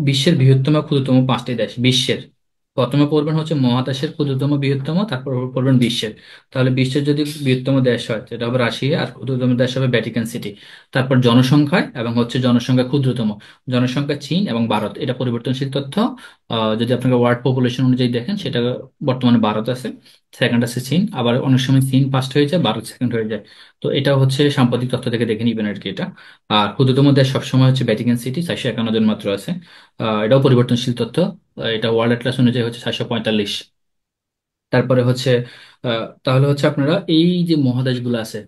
বিশ্বের বৃহত্তম ক্ষুদ্রতম পাঁচটি দেশ বিশ্বের। প্রথমে পড়বেন হচ্ছে মহাদেশের ক্ষুদ্রতম বৃহত্তম, তারপর পড়বেন বিশ্বের। তাহলে বিশ্বের যদি বৃহত্তম দেশ হয় সেটা হবে রাশিয়া, আর ক্ষুদ্রতম দেশ হবে ভ্যাটিকান সিটি। তারপর জনসংখ্যায় এবং হচ্ছে জনসংখ্যা ক্ষুদ্রতম জনসংখ্যা চীন এবং ভারত, এটা পরিবর্তনশীল তথ্য। যদি আপনাকে ওয়ার্ল্ড পপুলেশন অনুযায়ী দেখেন সেটা বর্তমানে ভারত আছে, সেকেন্ড আছে চীন, আবার অনেক সময় চীন ফার্স্ট হয়ে যায়, ভারত সেকেন্ড হয়ে যায়। তো এটা হচ্ছে সাম্প্রতিক তথ্য থেকে দেখে নিবেন আর কি এটা। আর ক্ষুদ্রতম দেশ সবসময় হচ্ছে ভ্যাটিকান সিটি, 451 জন মাত্র আছে। এটাও পরিবর্তনশীল তথ্য। এটা ওয়ার্ল্ড অ্যাটলাস অনুযায়ী হচ্ছে 445। তারপরে হচ্ছে তাহলে হচ্ছে আপনারা এই যে মহাদেশগুলো আছে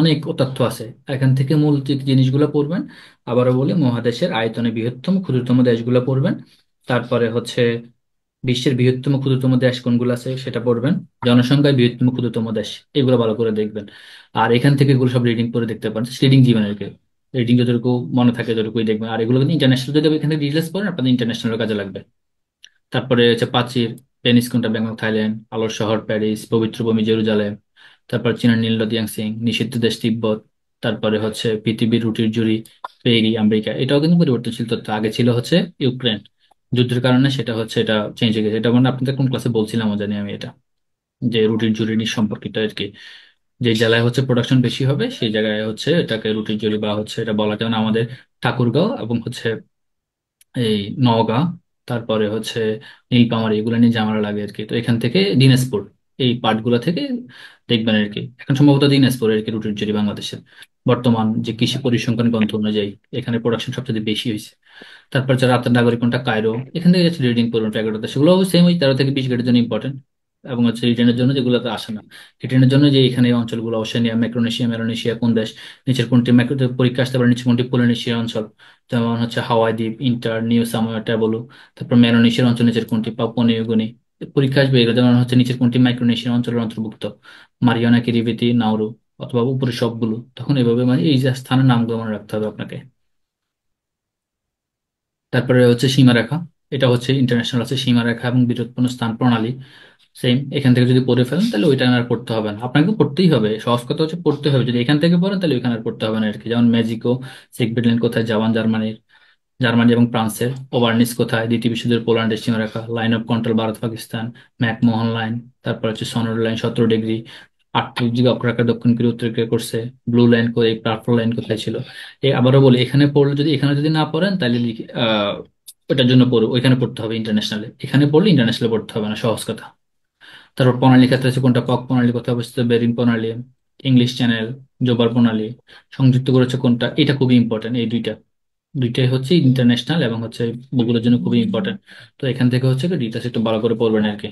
অনেক তথ্য আছে, এখান থেকে মূল যে জিনিসগুলো পড়বেন। আবারও বলি, মহাদেশের আয়তনে বৃহত্তম ক্ষুদ্রতম দেশগুলো পড়বেন। তারপরে হচ্ছে বিশ্বের বৃহত্তম ক্ষুদ্রতম দেশ কোনগুলো আছে সেটা পড়বেন। জনসংখ্যায় বৃহত্তম ক্ষুদ্রতম দেশ, এগুলো ভালো করে দেখবেন। আর এখান থেকে এগুলো সব রিডিং করে দেখতে পারেন, রিডিং জীবনের রিডিং যতটুকু মনে থাকে ততটুকুই দেখবেন। আর এগুলো কিন্তু ইন্টারন্যাশনাল, যদি এখান থেকে ডিটেলস পড়েন আপনাদের ইন্টারন্যাশনাল কাজে লাগবে। তারপরে হচ্ছে প্রাচীর, ভেনিস কোনটা, ব্যাংকক থাইল্যান্ড, আলোর শহর প্যারিস, পবিত্র ভূমি জেরুজালেম। তারপর চীনের নীল নদী ইয়াংসিং, নিষিদ্ধ দেশ তিব্বত। তারপরে হচ্ছে পৃথিবীর রুটির জুড়ি পেরি আমেরিকা, এটাও কিন্তু পরিবর্তনশীল তথ্য। আগে ছিল হচ্ছে ইউক্রেন, যুদ্ধের কারণে সেটা হচ্ছে এটা চেঞ্জ হয়ে গেছে। এটা মানে আপনাদের কোন ক্লাসে বলছিলাম জানি আমি এটা, যে রুটির জুড়ি সম্পর্কিত আর কি। যে জেলায় হচ্ছে প্রোডাকশন বেশি হবে সেই জায়গায় হচ্ছে এটাকে রুটির জুড়ি বা হচ্ছে এটা বলা, যেমন আমাদের ঠাকুরগাঁও এবং হচ্ছে এই নওগাঁ, তারপরে হচ্ছে নীলফামারী, এগুলো নিয়ে ঝামেলা লাগে আর কি। তো এখান থেকে দিনাজপুর, এই পার্টগুলো থেকে দেখবেন আর কি। এখন সম্ভবত দিনাজপুর আর কি রুটির জুড়ি বাংলাদেশের বর্তমান যে কৃষি পরিসংখ্যান গ্রন্থ অনুযায়ী এখানে প্রোডাকশন সবচেয়ে বেশি হয়েছে। তারপর যারা রাতের নাগরিক কোনটা, কায়রো। এখান থেকে যাচ্ছে রিডিং করবেন প্যাকেটতে, সেগুলো সেম ওই 13 থেকে 20 গ্রেডের জন্য ইম্পর্টেন্ট। এবং হচ্ছে রিটেনের জন্য যেগুলোতে আসে না, রিটেনের জন্য যে এখানে এই অঞ্চলগুলো, ওশেনিয়া, ম্যাক্রোনেশিয়া, মেলানেশিয়া কোন দেশ, নিচের কোনটি পরীক্ষা আসতে পারে, নিচের কোনটি পলিনেশিয়া অঞ্চল, যেমন হচ্ছে হাওয়াই দ্বীপ, ইন্টার নিউ সামোয়া, ট্যাবলু। তারপর মেলানেশিয়ার অঞ্চল নিচের কোনটি, পাপুয়া নিউ গিনি। পরীক্ষা আসবে এগুলো, যেমন হচ্ছে নিচের কোনটি মাইক্রোনেশিয়ান অঞ্চলের অন্তর্ভুক্ত, মারিয়ানা, কিরিবাতি, নাউরু, অথবা উপরে সবগুলো। তখন এভাবে মানে এই যে স্থানের নামগুলো মনে রাখতে হবে আপনাকে। তারপরে হচ্ছে সীমারেখা, এটা হচ্ছে ইন্টারন্যাশনাল আছে সীমারেখা এবং বিরোধপূর্ণ স্থান প্রণালী। সেম, এখান থেকে যদি পড়ে ফেলেন তাহলে ওইটা আর পড়তে হবে না, আপনাকে পড়তেই হবে। সহজ কথা হচ্ছে পড়তে হবে, যদি এখান থেকে পড়েন তাহলে ওইখানে আর পড়তে হবে না আর কি। যেমন ম্যাজিকো, সিগবেটলেন কোথায়, জাপান জার্মানির, জার্মানি এবং ফ্রান্সের, ওভারনিস কোথায়, দ্বিতীয় বিশ্বযুদ্ধের পোল্যান্ডের সীমারেখা, line of control Bharat Pakistan, McMahon line. তারপর হচ্ছে সনর লাইন 17 ডিগ্রি, 38 ডিগ্রি অক্ষরেখা দক্ষিণ কোরিয়া উত্তর কোরিয়া করছে। ব্লু লাইন এই পার্পল লাইন কোথায় ছিল। আবারও বলি, এখানে পড়লে যদি এখানে যদি না পড়েন তাহলে ওটার জন্য পড়ো ওইখানে পড়তে হবে ইন্টারন্যাশনালে, এখানে পড়লে ইন্টারন্যাশনালে পড়তে হবে না, সহজ কথা। তারপর প্রণালী ক্ষেত্রে আছে কোনটা, কক প্রণালী কোথায় অবস্থিত, বেরিং প্রণালী, ইংলিশ চ্যানেল, জোবার প্রণালী, সংযুক্ত করেছে কোনটা, এটা খুবই ইম্পর্টেন্ট। এই দুইটা দুইটাই হচ্ছে ইন্টারন্যাশনাল এবং হচ্ছে ভূগোলের জন্য খুবই ইম্পর্টেন্ট। তো এখান থেকে হচ্ছে ডিটেলস একটু ভালো করে পড়বেন আর কি।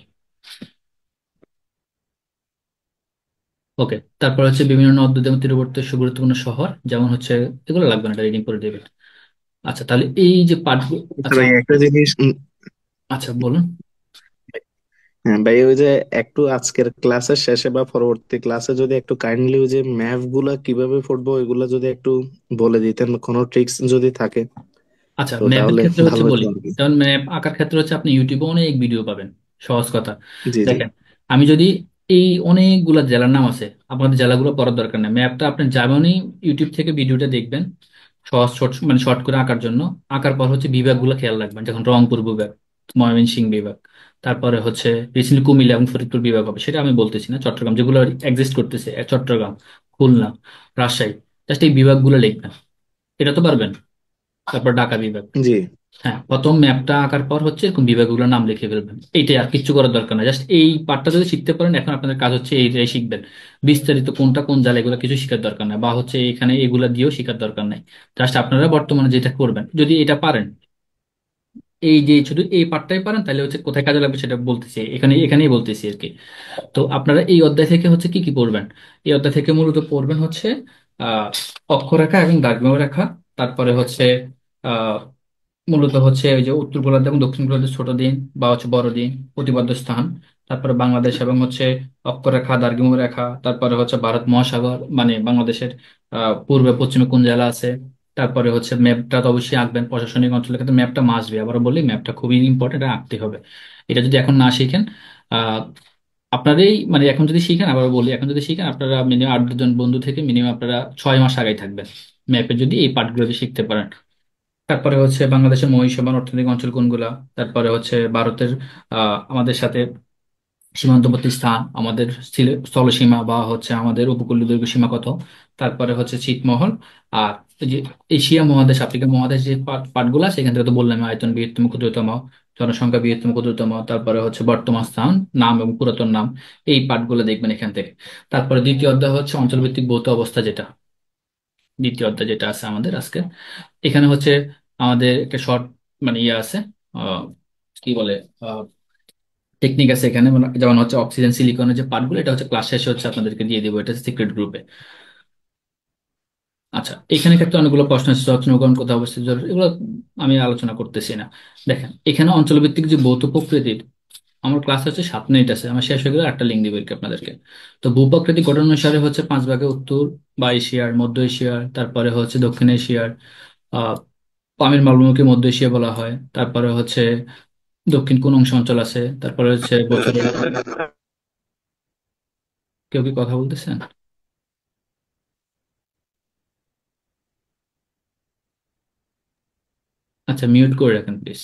ওকে, তারপর হচ্ছে বিভিন্ন নদ নদী এবং তীরবর্তী সুগুরুত্বপূর্ণ শহর, যেমন হচ্ছে, এগুলো লাগবে না, এটা রিডিং করে দেবেন। আচ্ছা, তাহলে এই যে পাঠগুলো, আচ্ছা আচ্ছা ভাই একটা জিনিস আচ্ছা বলুন। হ্যাঁ ভাই, ওই যে একটু আজকের ক্লাসের শেষে বা পরবর্তী ক্লাসে যদি একটু কাইন্ডলি ওই যে ম্যাথ গুলা কিভাবে পড়বো ওইগুলা যদি একটু বলে দিতেন, কোনো ট্রিক্স যদি থাকে আচ্ছা, তো ম্যাপের তাহলে ক্ষেত্রে হচ্ছে ভালো হতো বলি, আর কি। যেমন ম্যাপ আঁকার ক্ষেত্রে হচ্ছে আপনি ইউটিউবে অনেক ভিডিও পাবেন। সহজ কথা, জি জি। দেখেন, আমি যদি এই অনেকগুলা জেলার নাম আছে, আপনাদের জেলাগুলো পড়ার দরকার নেই, ম্যাপটা আপনি যেমনই ইউটিউব থেকে ভিডিওটা দেখবেন, সহজ শর্ট মানে শর্ট করে আঁকার জন্য, আঁকার পর হচ্ছে বিভাগগুলো খেয়াল রাখবেন, যখন রংপুর বিভাগ, ময়মনসিংহ বিভাগ, তারপরে হচ্ছে রিসেন্টলি কুমিল্লা এবং ফরিদপুর বিভাগ হবে, সেটা আমি বলতেছি না, চট্টগ্রাম যেগুলো এক্সিস্ট করতেছে, চট্টগ্রাম, খুলনা, রাজশাহী, জাস্ট এই বিভাগগুলো লিখবেন। এটা তো পারবেন। তারপর ঢাকা বিভাগ। জি হ্যাঁ, প্রথম ম্যাপটা আঁকার পর হচ্ছে এরকম বিভাগগুলোর নাম লিখে ফেলবেন, এইটাই, আর কিচ্ছু করার দরকার না, জাস্ট এই পার্টটা যদি শিখতে পারেন, এখন আপনাদের কাজ হচ্ছে এইটাই শিখবেন। বিস্তারিত কোনটা কোন জায়গায়, এগুলো কিছু শেখার দরকার নাই, বা হচ্ছে এখানে এগুলা দিয়েও শেখার দরকার নাই। জাস্ট আপনারা বর্তমানে যেটা করবেন, যদি এটা পারেন, এই যে শুধু এই পার্টটাই পারেন, তাহলে হচ্ছে কোথায় কাজে লাগবে সেটা বলতেছি, এখানেই বলতেছি আর কি। তো আপনারা এই অধ্যায় থেকে হচ্ছে কি কি পড়বেন, এই অধ্যায় থেকে মূলত পড়বেন হচ্ছে আহ অক্ষরেখা এবং দ্রাঘিমা রেখা, তারপরে হচ্ছে মূলত হচ্ছে ওই যে উত্তর গোলার্ধ এবং দক্ষিণ গোলার্ধের ছোট দিন বা হচ্ছে বড় দিন, প্রতিপাদ্য স্থান, তারপরে বাংলাদেশ এবং হচ্ছে অক্ষরেখা দ্রাঘিমা রেখা, তারপরে হচ্ছে ভারত মহাসাগর, মানে বাংলাদেশের পূর্বে পশ্চিমে কোন জেলা আছে, তারপরে হচ্ছে ম্যাপটা তো অবশ্যই আঁকবেন, প্রশাসনিক অঞ্চলের ক্ষেত্রে ম্যাপটা মাসবে, আবার বলি ম্যাপটা খুবই ইম্পর্টেন্ট, এটা আঁকতে হবে। এটা যদি এখন না শিখেন, আহ আপনারই মানে এখন যদি শিখেন, আবার বলি, এখন যদি শিখেন আপনারা মিনিমাম 8 জন বন্ধু থেকে মিনিমাম আপনারা 6 মাস আগাই থাকবেন ম্যাপে, যদি এই পার্টগুলো যদি শিখতে পারেন। তারপরে হচ্ছে বাংলাদেশের মহিষমান অর্থনৈতিক অঞ্চল কোনগুলা, তারপরে হচ্ছে ভারতের আমাদের সাথে সীমান্তবর্তী স্থান, আমাদের স্থলসীমা বা হচ্ছে আমাদের উপকূলীয় দৈর্ঘ্য সীমা কত, তারপরে হচ্ছে ছিটমহল, আর এই যে এশিয়া মহাদেশ, আফ্রিকা মহাদেশ, যে পার্টগুলো সেখান থেকে তো বললাম, আয়তন বৃহত্তম ক্ষুদ্রতম, জনসংখ্যা বৃহত্তম ক্ষুদ্রতম, তারপরে হচ্ছে বর্তমান স্থান, নাম এবং পুরাতন নাম, এই পার্টগুলো দেখবেন এখান থেকে। তারপরে দ্বিতীয় অধ্যায় হচ্ছে অঞ্চলভিত্তিক ভৌত অবস্থা, যেটা দ্বিতীয় অধ্যায় যেটা আছে আমাদের আজকে, এখানে হচ্ছে আমাদের একটা শর্ট মানে ইয়ে আছে, আহ, কি বলে, টেকনিক আছে এখানে, মানে যেমন হচ্ছে অক্সিজেন সিলিকনের যে পার্টগুলো, এটা হচ্ছে ক্লাস শেষে হচ্ছে আপনাদেরকে দিয়ে দেবো, এটা সিক্রেট গ্রুপে। আচ্ছা, এখানে ক্ষেত্রে অনেকগুলো প্রশ্ন আছে, নৌকায়ন কোথায় অবস্থিত, এগুলো আমি আলোচনা করতেছি না। দেখেন, এখানে অঞ্চলভিত্তিক যে ভৌত প্রকৃতির, আমার ক্লাস হচ্ছে 7 মিনিট আছে, আমার শেষ হয়ে গেলে একটা লিঙ্ক দিব আর কি আপনাদেরকে। তো ভূপ্রাকৃতিক গঠন অনুসারে হচ্ছে 5 ভাগে, উত্তর বা এশিয়ার, মধ্য এশিয়ার, তারপরে হচ্ছে দক্ষিণ এশিয়ার, আহ পামির মালভূমিকে মধ্য এশিয়া বলা হয়, তারপরে হচ্ছে দক্ষিণ কোন অংশ অঞ্চল আছে, তারপরে হচ্ছে বছরের, কেউ কি কথা বলতেছেন? আচ্ছা, মিউট করে রাখেন প্লিজ।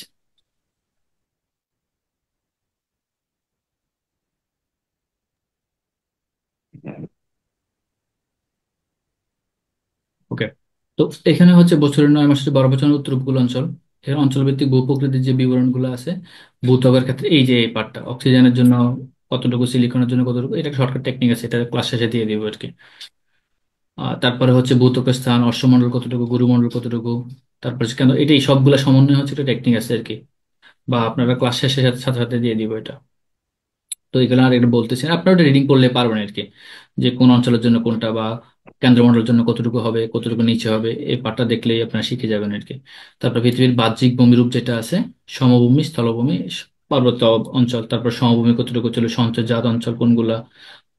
ওকে, তো এখানে হচ্ছে বছরের 9 মাস হচ্ছে বারো বছরের উত্তর উপকূল অঞ্চল, এখানে অঞ্চলভিত্তিক ভূপ্রকৃতির যে বিবরণগুলো আছে, ভূত্বকের ক্ষেত্রে এই যে এই পার্টটা, অক্সিজেনের জন্য কতটুকু, সিলিকনের জন্য কতটুকু, এটা একটা শর্টকাট টেকনিক আছে, এটা ক্লাস শেষে দিয়ে দিব আর কি। তারপরে হচ্ছে ভূত্বকের স্থান, অশ্বমণ্ডল কতটুকু, গুরুমণ্ডল কতটুকু, তারপরে কেন, এটাই সবগুলা সমন্বয় হচ্ছে একটা টেকনিক আছে আর কি, বা আপনারা ক্লাস শেষের সাথে সাথে সাথে দিয়ে দিব এটা। তো এগুলো আর এটা বলতেছি না, আপনারা ওটা রিডিং করলে পারবেন আর কি, যে কোন অঞ্চলের জন্য কোনটা, বা কেন্দ্রমণ্ডলের জন্য কতটুকু হবে, কতটুকু নিচে হবে, এই পার্টটা দেখলেই আপনারা শিখে যাবেন আর কি। তারপর পৃথিবীর বাহ্যিক ভূমিরূপ যেটা আছে, সমভূমি, স্থলভূমি, পার্বত্য অঞ্চল, তারপর সমভূমি কতটুকু ছিল, সঞ্চয়জাত অঞ্চল কোনগুলা,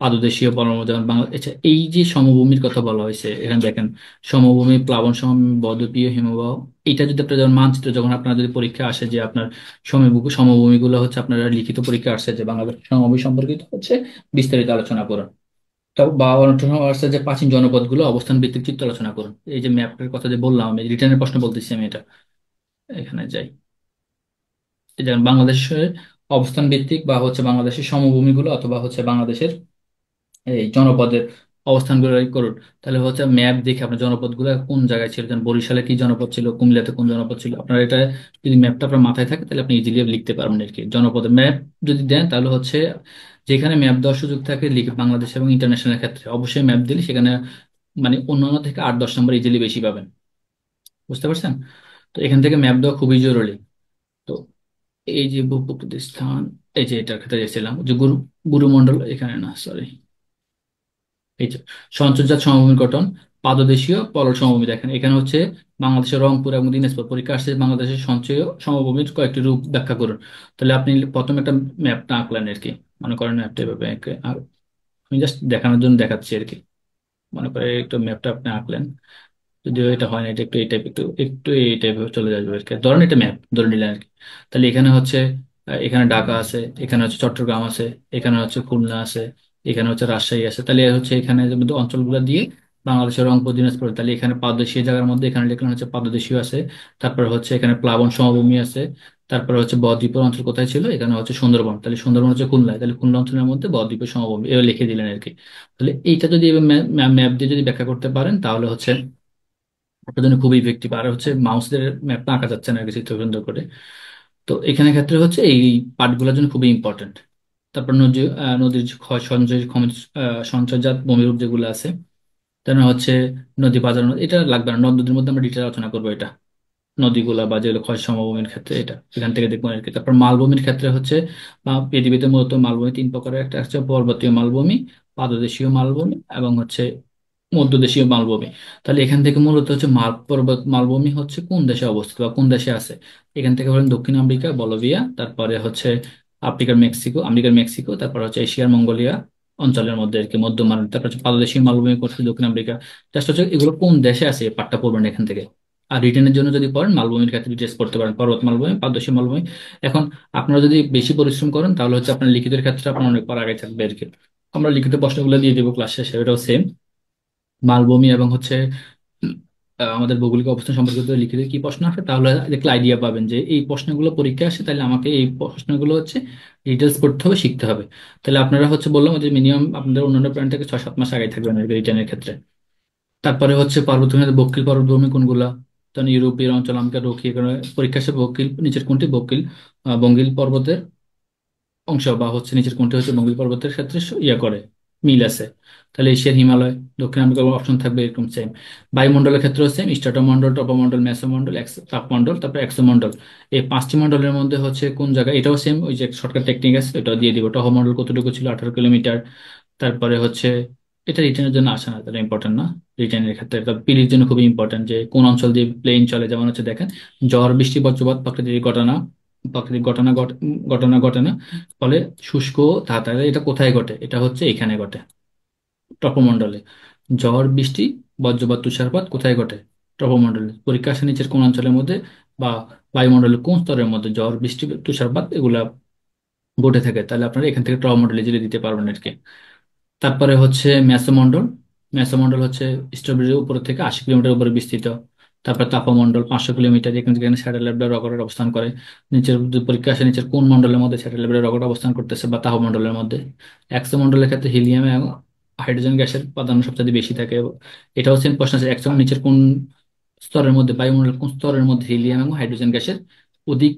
পাদদেশীয় পর্বত, যেমন বাংলা, আচ্ছা, এই যে সমভূমির কথা বলা হয়েছে এখানে দেখেন, সমভূমি, প্লাবন সমভূমি, বদ্বীপীয় হিমবাহ, এটা যদি আপনার যেমন মানচিত্র, যখন আপনার যদি পরীক্ষা আসে যে আপনার সমভূমিগুলো হচ্ছে আপনারা লিখিত পরীক্ষা আসছে যে বাংলাদেশ সমভূমি সম্পর্কিত হচ্ছে বিস্তারিত আলোচনা করুন। তো বা অন্যান্য আসছে যে প্রাচীন জনপদগুলো অবস্থান ভিত্তিক চিত্র আলোচনা করুন, এই যে ম্যাপের কথা যে বললাম, আমি রিটার্নের প্রশ্ন বলতেছি আমি এটা, এখানে যাই, এই যেমন বাংলাদেশের অবস্থান ভিত্তিক বা হচ্ছে বাংলাদেশের সমভূমিগুলো, অথবা হচ্ছে বাংলাদেশের এই জনপদের অবস্থানগুলো করুন, তাহলে হচ্ছে ম্যাপ দেখে আপনার জনপদগুলো কোন জায়গায় ছিল, যেমন বরিশালে কি জনপদ ছিল, কুমিল্লাতে কোন জনপদ ছিল, আপনার এটা যদি ম্যাপটা আপনার মাথায় থাকে, তাহলে আপনি ইজিলি লিখতে পারবেন আর কি। জনপদের ম্যাপ যদি দেন, তাহলে হচ্ছে যেখানে ম্যাপ দেওয়ার সুযোগ থাকে, বাংলাদেশ এবং ইন্টারন্যাশনাল ক্ষেত্রে অবশ্যই ম্যাপ দিলে সেখানে মানে অন্যান্য থেকে 8-10 নম্বর ইজিলি বেশি পাবেন। বুঝতে পারছেন? তো এখান থেকে ম্যাপ দেওয়া খুবই জরুরি। তো এই যে ভূপ্রকৃতির স্থান, এই যে এটার ক্ষেত্রে গেছিলাম, যে গুরুমণ্ডল, এখানে না, সরি, এই যে সঞ্চয়জাত সমভূমির গঠন, পাদদেশীয় পলল সমভূমি। দেখেন এখানে হচ্ছে বাংলাদেশের রংপুর এবং দিনাজপুর পরীক্ষা আসছে বাংলাদেশের সঞ্চয় সমভূমির কয়েকটি রূপ ব্যাখ্যা করুন। তাহলে আপনি প্রথমে একটা ম্যাপটা আঁকলেন আর কি, মনে করেন ম্যাপটা এভাবে আর আমি জাস্ট দেখানোর জন্য দেখাচ্ছি আর কি। মনে করে একটু ম্যাপটা আপনি আঁকলেন, যদিও এটা হয় না, এটা একটু এই টাইপ, একটু একটু এই টাইপে চলে যাবে আর কি। ধরেন এটা ম্যাপ ধরে নিলেন আর কি। তাহলে এখানে হচ্ছে এখানে ঢাকা আছে, এখানে হচ্ছে চট্টগ্রাম আছে, এখানে হচ্ছে খুলনা আছে, এখানে হচ্ছে রাজশাহী আছে। তাহলে হচ্ছে এখানে যে মধ্যে অঞ্চলগুলো দিয়ে বাংলাদেশের রংপুর দিনাজপুর, তাহলে এখানে পাদদেশীয় জায়গার মধ্যে এখানে লিখলাম হচ্ছে পাদদেশীয় আছে। তারপরে হচ্ছে এখানে প্লাবন সমভূমি আছে। তারপরে হচ্ছে বদ্বীপের অঞ্চল কোথায় ছিল, এখানে হচ্ছে সুন্দরবন, তাহলে সুন্দরবন হচ্ছে খুলনায়, তাহলে খুলনা অঞ্চলের মধ্যে বদ্বীপের সমভূমি এভাবে লিখে দিলেন আর কি। তাহলে এইটা যদি ম্যাপ দিয়ে যদি ব্যাখ্যা করতে পারেন তাহলে হচ্ছে আপনার জন্য খুবই ইফেক্টিভ। আর হচ্ছে মাউসের ম্যাপটা আঁকা যাচ্ছে না আর কি চিত্র সুন্দর করে। তো এখানে ক্ষেত্রে হচ্ছে এই পার্টগুলোর জন্য খুবই ইম্পর্টেন্ট। তারপর নদীর যে সঞ্চয়জাত ভূমিরূপ যেগুলো আছে, তেমন হচ্ছে নদী বাজার, এটা লাগবে না, নদ নদীর মধ্যে আমরা ডিটেল আলোচনা করবো এটা। নদীগুলা বা যেগুলো ক্ষয় সমভূমির ক্ষেত্রে এটা এখান থেকে দেখবো আর কি। তারপর মালভূমির ক্ষেত্রে হচ্ছে পৃথিবীতে মূলত মালভূমি তিন প্রকারের, একটা হচ্ছে পর্বতীয় মালভূমি, পাদদেশীয় মালভূমি এবং হচ্ছে মধ্যদেশীয় মালভূমি। তাহলে এখান থেকে মূলত হচ্ছে পর্বত মালভূমি হচ্ছে কোন দেশে অবস্থিত বা কোন দেশে আছে। এখান থেকে হলেন দক্ষিণ আমেরিকা বলিভিয়া, তারপরে হচ্ছে আমেরিকার মেক্সিকো, তারপর হচ্ছে এশিয়ার মঙ্গোলিয়া অঞ্চলের মধ্যে আর কি মধ্য মালভূমি, তারপর হচ্ছে পাদদেশীয় মালভূমি করছে দক্ষিণ আমেরিকা। জাস্ট হচ্ছে এগুলো কোন দেশে আছে এই পাট্টা পড়বেন এখান থেকে। আর রিটেনের জন্য যদি পড়েন মালভূমির ক্ষেত্রে ডিটেলস করতে পারেন, পর্বত মালভূমি, পাদদেশীয় মালভূমি। এখন আপনারা যদি বেশি পরিশ্রম করেন তাহলে হচ্ছে আপনার লিখিতের ক্ষেত্রে আপনার অনেক পর আগে থাকবে আর কি। আমরা লিখিত প্রশ্নগুলো দিয়ে দেবো ক্লাস শেষে, এটাও সেম। মালভূমি এবং হচ্ছে উম, আমাদের ভৌগোলিক অবস্থান সম্পর্কিত লিখিত কি প্রশ্ন আসে তাহলে দেখলে আইডিয়া পাবেন যে এই প্রশ্নগুলো পরীক্ষায় আসে, তাহলে আমাকে এই প্রশ্নগুলো হচ্ছে ডিটেলস পড়তে হবে, শিখতে হবে। তাহলে আপনারা হচ্ছে বললাম যে মিনিমাম আপনাদের অন্যান্য প্ল্যান থেকে 6-7 মাস আগে থাকবেন রিটার্নের ক্ষেত্রে। তারপরে হচ্ছে পর্বতভূমি, বকিল পর্বতভূমি কোনগুলা, তখন ইউরোপীয় অঞ্চল আমাকে রক্ষী এখানে পরীক্ষা আসে। বকিল নিচের কোনটি, বকিল বঙ্গীল পর্বতের অংশ, বা হচ্ছে নিচের কোনটি হচ্ছে বঙ্গীল পর্বতের ক্ষেত্রে ইয়া করে, মিল আছে। তাহলে এশিয়ার হিমালয়, দক্ষিণ আমেরিকার অপশন থাকবে এরকম সেম। বায়ুমণ্ডলের ক্ষেত্রেও সেম, স্ট্রাটোমণ্ডল, টপোমণ্ডল, মেসোমণ্ডল, তাপমণ্ডল, তারপর এক্সোমণ্ডল। এই 5টি মণ্ডলের মধ্যে হচ্ছে কোন জায়গা, এটাও সেম, ওই যে শর্টকাট টেকনিক আছে এটাও দিয়ে দিব। টপোমণ্ডল কতটুকু ছিল, 18 কিলোমিটার। তারপরে হচ্ছে এটা রিটার্নের জন্য আসে না, তাহলে ইম্পর্টেন্ট না রিটার্নের ক্ষেত্রে। তবে পিলির জন্য খুবই ইম্পর্টেন্ট যে কোন অঞ্চল দিয়ে প্লেন চলে, যেমন হচ্ছে দেখেন ঝড় বৃষ্টি বজ্রপাত প্রাকৃতিক ঘটনা ঘটে না, ফলে শুষ্ক তাহলে এটা কোথায় ঘটে, এটা হচ্ছে এখানে ঘটে টপোমণ্ডলে। ঝড় বৃষ্টি বজ্রপাত তুষারপাত কোথায় ঘটে, টপোমণ্ডলে। পরীক্ষা আসে নিচের কোন অঞ্চলের মধ্যে বা বায়ুমণ্ডলের কোন স্তরের মধ্যে ঝড় বৃষ্টি তুষারপাত এগুলা ঘটে থাকে, তাহলে আপনারা এখান থেকে টপোমণ্ডলে জেনে দিতে পারবেন আর কি। তারপরে হচ্ছে মেসোমণ্ডল। মেসোমণ্ডল হচ্ছে স্ট্রবেরির উপর থেকে 80 কিলোমিটার উপরে বিস্তৃত। তারপর তাপমণ্ডল 500 কিলোমিটার, যেখানে যেখানে স্যাটেলাইট বা রকেট অবস্থান করে। নিচের যদি পরীক্ষা আসে নিচের কোন মণ্ডলের মধ্যে স্যাটেলাইট বা রকেট অবস্থান করতেছে বা তাপমণ্ডলের মধ্যে। এক্সোমণ্ডলের ক্ষেত্রে হিলিয়াম এবং হাইড্রোজেন গ্যাসের প্রাধান্য সবচেয়ে বেশি থাকে। এটাও সেম প্রশ্ন আছে, এক্সো নিচের কোন স্তরের মধ্যে, বায়ুমণ্ডলের কোন স্তরের মধ্যে হিলিয়াম এবং হাইড্রোজেন গ্যাসের অধিক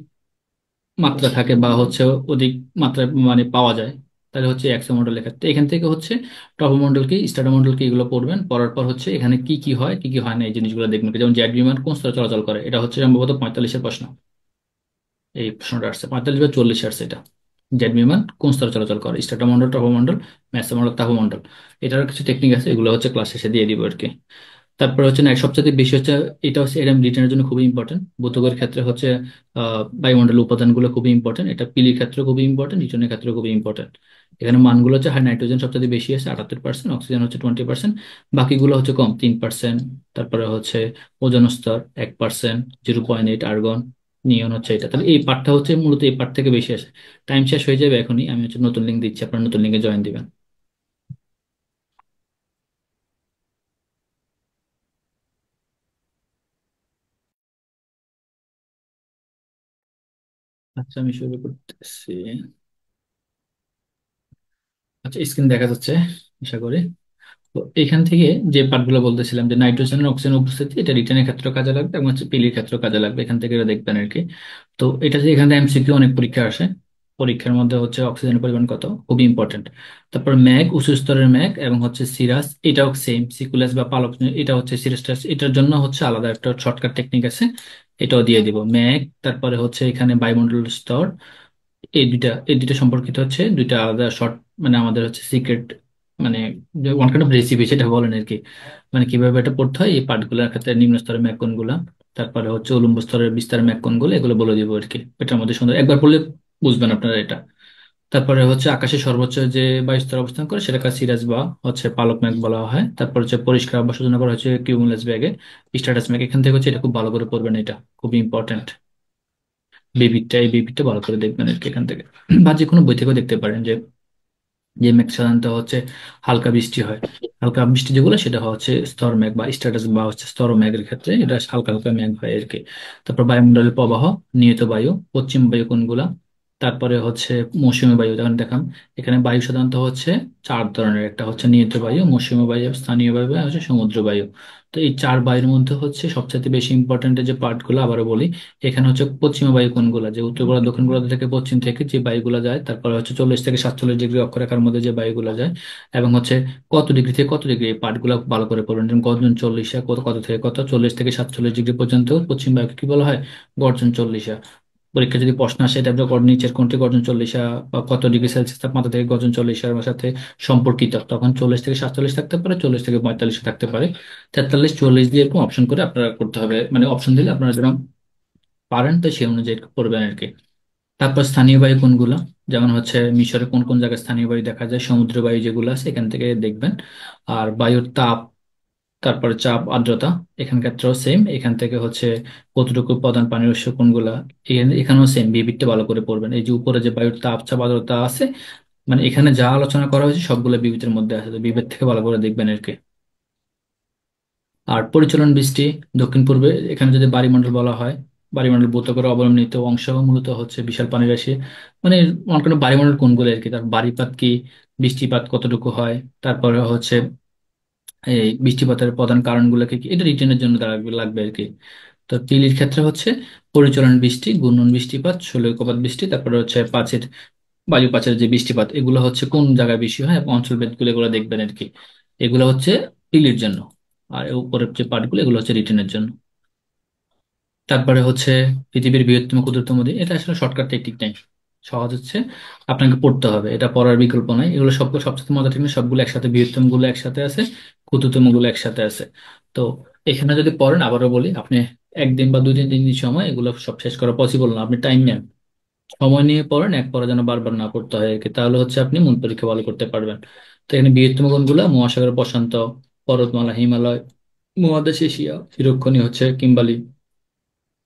মাত্রা থাকে বা হচ্ছে অধিক মাত্রায় মানে পাওয়া যায়। তাহলে হচ্ছে এক্সো মডেল ক্ষেত্রে এখান থেকে হচ্ছে টপ মডেল কি স্টার্টার মডেল কি এগুলো পড়বেন, পড়ার পর হচ্ছে এখানে কি কি হয় কি কি হয় না এই জিনিসগুলো দেখবেন। যেমন জেট বিমান কোন স্তরে চলাচল করে, এটা হচ্ছে সম্ভবত 45-এর প্রশ্ন। এই প্রশ্নটা আসছে 45 বা 40 আসছে এটা। জেট বিমান কোন স্তরে চলাচল করে, স্টার্টার মন্ডল, টপ মন্ডল, ম্যাসো মন্ডল, তাপ মন্ডল। এটার কিছু টেকনিক আছে, এগুলো হচ্ছে ক্লাস শেষে দিয়ে দিব আর কি। তারপর হচ্ছে না সবচেয়ে বেশি হচ্ছে এটা হচ্ছে এরম রিটার্নের জন্য খুবই ইম্পর্টেন্ট। ভৌতকের ক্ষেত্রে হচ্ছে বায়ুমণ্ডলের উপাদানগুলো খুবই ইম্পর্টেন্ট, এটা পিলির ক্ষেত্রে খুবই ইম্পর্টেন্ট, রিটার্নের ক্ষেত্রে খুবই ইম্পর্টেন্ট। এখানে মানগুলো হচ্ছে হাই নাইট্রোজেন সবচেয়ে বেশি আছে 78%, অক্সিজেন হচ্ছে 20%, বাকিগুলো হচ্ছে কম 3%। তারপরে হচ্ছে ওজোন স্তর 1%, 0.8 আর্গন, নিয়ন হচ্ছে এটা। তাহলে এই পার্টটা হচ্ছে মূলত এই পার্ট থেকে বেশি আসে। টাইম শেষ হয়ে যাবে এখনই, আমি হচ্ছে নতুন লিঙ্ক দিচ্ছি, আপনার নতুন লিঙ্কে জয়েন দিবেন। আচ্ছা আমি শুরু করতেছি। আচ্ছা স্ক্রিন দেখা যাচ্ছে আশা করি। তো এখান থেকে যে পার্টগুলো বলতেছিলাম যে নাইট্রোজেন অক্সিজেন উপস্থিতি, এটা রিটার্নের ক্ষেত্রে কাজে লাগবে এবং হচ্ছে পিলির ক্ষেত্রে কাজে লাগবে, এখান থেকে এটা দেখবেন আর কি। তো এটা যে এখানে এমসিকিউ অনেক পরীক্ষা আসে, পরীক্ষার মধ্যে হচ্ছে অক্সিজেনের পরিমাণ কত খুবই ইম্পর্টেন্ট। তারপর ম্যাগ উচ্চ স্তরের ম্যাগ এবং হচ্ছে সিরাস, এটাও সেম সিকুলাস বা পালক, এটা হচ্ছে সিরাস, এটার জন্য হচ্ছে আলাদা একটা শর্টকাট টেকনিক আছে, এটাও দিয়ে দিব ম্যাগ। তারপরে হচ্ছে এখানে বায়ুমণ্ডল স্তর, এই দুইটা সম্পর্কিত হচ্ছে দুইটা আলাদা শর্ট, মানে আমাদের হচ্ছে সিক্রেট মানে ওয়ান কাইন্ড অফ রেসিপি সেটা বলেন আর কি। মানে কিভাবে এটা পড়তে হয় এই পার্টগুলোর ক্ষেত্রে নিম্ন স্তরের ম্যাক কোনগুলা, তারপরে হচ্ছে উলম্ব স্তরের বিস্তার ম্যাক কোনগুলো, এগুলো বলে দিব আর কি। এটার মধ্যে সুন্দর একবার পড়লে বুঝবেন আপনারা এটা। তারপরে হচ্ছে আকাশের সর্বোচ্চ যে বায়ুস্তর অবস্থান করে সেটাকে সিরাজ বা হচ্ছে পালক মেঘ বলা হয়। তারপর হচ্ছে পরিষ্কার আবহাওয়া সূচনা করা হচ্ছে কিউমুলাস ব্যাগে স্ট্যাটাস মেঘ। এখান থেকে হচ্ছে এটা খুব ভালো করে পড়বেন, এটা খুবই ইম্পর্টেন্ট। এই বিবিটা ভালো করে দেখবেন আর কি এখান থেকে। বা যে কোনো বই থেকেও দেখতে পারেন যে যে মেঘ সাধারণত হচ্ছে হালকা বৃষ্টি হয়। হালকা বৃষ্টি যেগুলো সেটা হচ্ছে স্তর মেঘ বা স্ট্যাটাস বা হচ্ছে স্তর মেঘের ক্ষেত্রে এটা হালকা হালকা মেঘ হয় আর কি। তারপর বায়ুমণ্ডলের প্রবাহ, নিয়ত বায়ু, পশ্চিম বায়ু কোনগুলা, তারপরে হচ্ছে মৌসুমী বায়ু। যেমন দেখাম এখানে বায়ু সাধারণত হচ্ছে চার ধরনের, একটা হচ্ছে নিয়ত বায়ু, মৌসুমী বায়ু, স্থানীয় বায়ু আর হচ্ছে সমুদ্র বায়ু। তো এই চার বায়ুর মধ্যে হচ্ছে সবচেয়ে বেশি ইম্পর্টেন্ট যে পার্টগুলো আবারও বলি। এখানে হচ্ছে পশ্চিম বায়ু কোনগুলো, যে উত্তর গোলার্ধ দক্ষিণ গোলার্ধ থেকে পশ্চিম থেকে যে বায়ুগুলো যায়, তারপরে হচ্ছে 40 থেকে 47 ডিগ্রি অক্ষরেখার মধ্যে যে বায়ুগুলো যায়, এবং হচ্ছে কত ডিগ্রি থেকে কত ডিগ্রি, এই পার্টগুলো ভালো করে পড়বেন। যেমন গর্জন চল্লিশা, কত কত থেকে কত, 40 থেকে 47 ডিগ্রি পর্যন্ত পশ্চিম বায়ুকে কি বলা হয়, গর্জন চল্লিশা। পরীক্ষা যদি প্রশ্ন আসে এটা নিচের কোনটি গর্জন চল্লিশা বা কত ডিগ্রি সেলসিয়াস তাপমাত্রা থেকে গর্জন চল্লিশার সাথে সম্পর্কিত, তখন 40 থেকে 47 থাকতে পারে, 40 থেকে 45 থাকতে পারে, 43 44 দিয়ে এরকম অপশন করে আপনারা করতে হবে। মানে অপশন দিলে আপনারা যেন পারেন তো সেই অনুযায়ী করবেন আর কি। তারপর স্থানীয় বায়ু কোনগুলো, যেমন হচ্ছে মিশরে কোন কোন জায়গায় স্থানীয় বায়ু দেখা যায়, সমুদ্র বায়ু যেগুলো আছে এখান থেকে দেখবেন। আর বায়ুর তাপ, তারপরে চাপ, আর্দ্রতা, এখান ক্ষেত্রেও সেম। এখান থেকে হচ্ছে কতটুকু প্রধান পানির উৎস কোনগুলা, এখানেও সেম বিবৃতি ভালো করে পড়বেন। এই যে উপরে যে বায়ুর তাপ, চাপ, আর্দ্রতা আছে, মানে এখানে যা আলোচনা করা হয়েছে সবগুলো বিবৃতির মধ্যে আছে, তো বিবৃতি থেকে ভালো করে দেখবেন আর কি। আর পরিচলন বৃষ্টি, দক্ষিণ পূর্বে এখানে যদি বায়ুমণ্ডল বলা হয়, বায়ুমণ্ডল ভৌত করে অবলম্বিত অংশ মূলত হচ্ছে বিশাল পানি রাশি। মানে অন্য কোনো বায়ুমণ্ডল কোনগুলো আর কি, তার বাড়িপাত কি, বৃষ্টিপাত কতটুকু হয়, তারপরে হচ্ছে এই বৃষ্টিপাতের প্রধান কারণগুলো কি কি, এটা রিটেনের জন্য লাগবে লাগবে আর কি। তো তিলির ক্ষেত্রে হচ্ছে পরিচলন বৃষ্টি, ঘূর্ণন বৃষ্টিপাত, শৈলকপাত বৃষ্টি, তারপরে হচ্ছে পাঁচের বায়ু পাচের যে বৃষ্টিপাত, এগুলো হচ্ছে কোন জায়গায় বেশি হয় এবং অঞ্চল ভেদ গুলো এগুলো দেখবেন আর কি। এগুলো হচ্ছে তিলির জন্য। আর এর উপরের যে পার্টগুলো এগুলো হচ্ছে রিটেনের জন্য। তারপরে হচ্ছে পৃথিবীর বৃহত্তম ক্ষুদ্রতম দ্বীপ, এটা আসলে শর্টকাট টেকনিক নাই, সহজ হচ্ছে, আপনাকে পড়তে হবে, এটা পড়ার বিকল্প নাই। এগুলো সব সবচেয়ে মজা টেকনিক, সবগুলো একসাথে, বৃহত্তম গুলো একসাথে আছে, ক্ষুদ্রতম গুলো একসাথে আছে। তো এখানে যদি পড়েন, আবারও বলি, আপনি একদিন বা 2 দিন 3 দিন সময় এগুলো সব শেষ করা পসিবল না, আপনি টাইম নেন, সময় নিয়ে পড়েন, এক পড়া যেন বারবার না পড়তে হয় আর কি, তাহলে হচ্ছে আপনি মূল পরীক্ষা ভালো করতে পারবেন। তো এখানে বৃহত্তম কোনগুলা, মহাসাগর প্রশান্ত, পর্বতমালা হিমালয়, মহাদেশ এশিয়া, হিরক্ষণী হচ্ছে কিম্বালি,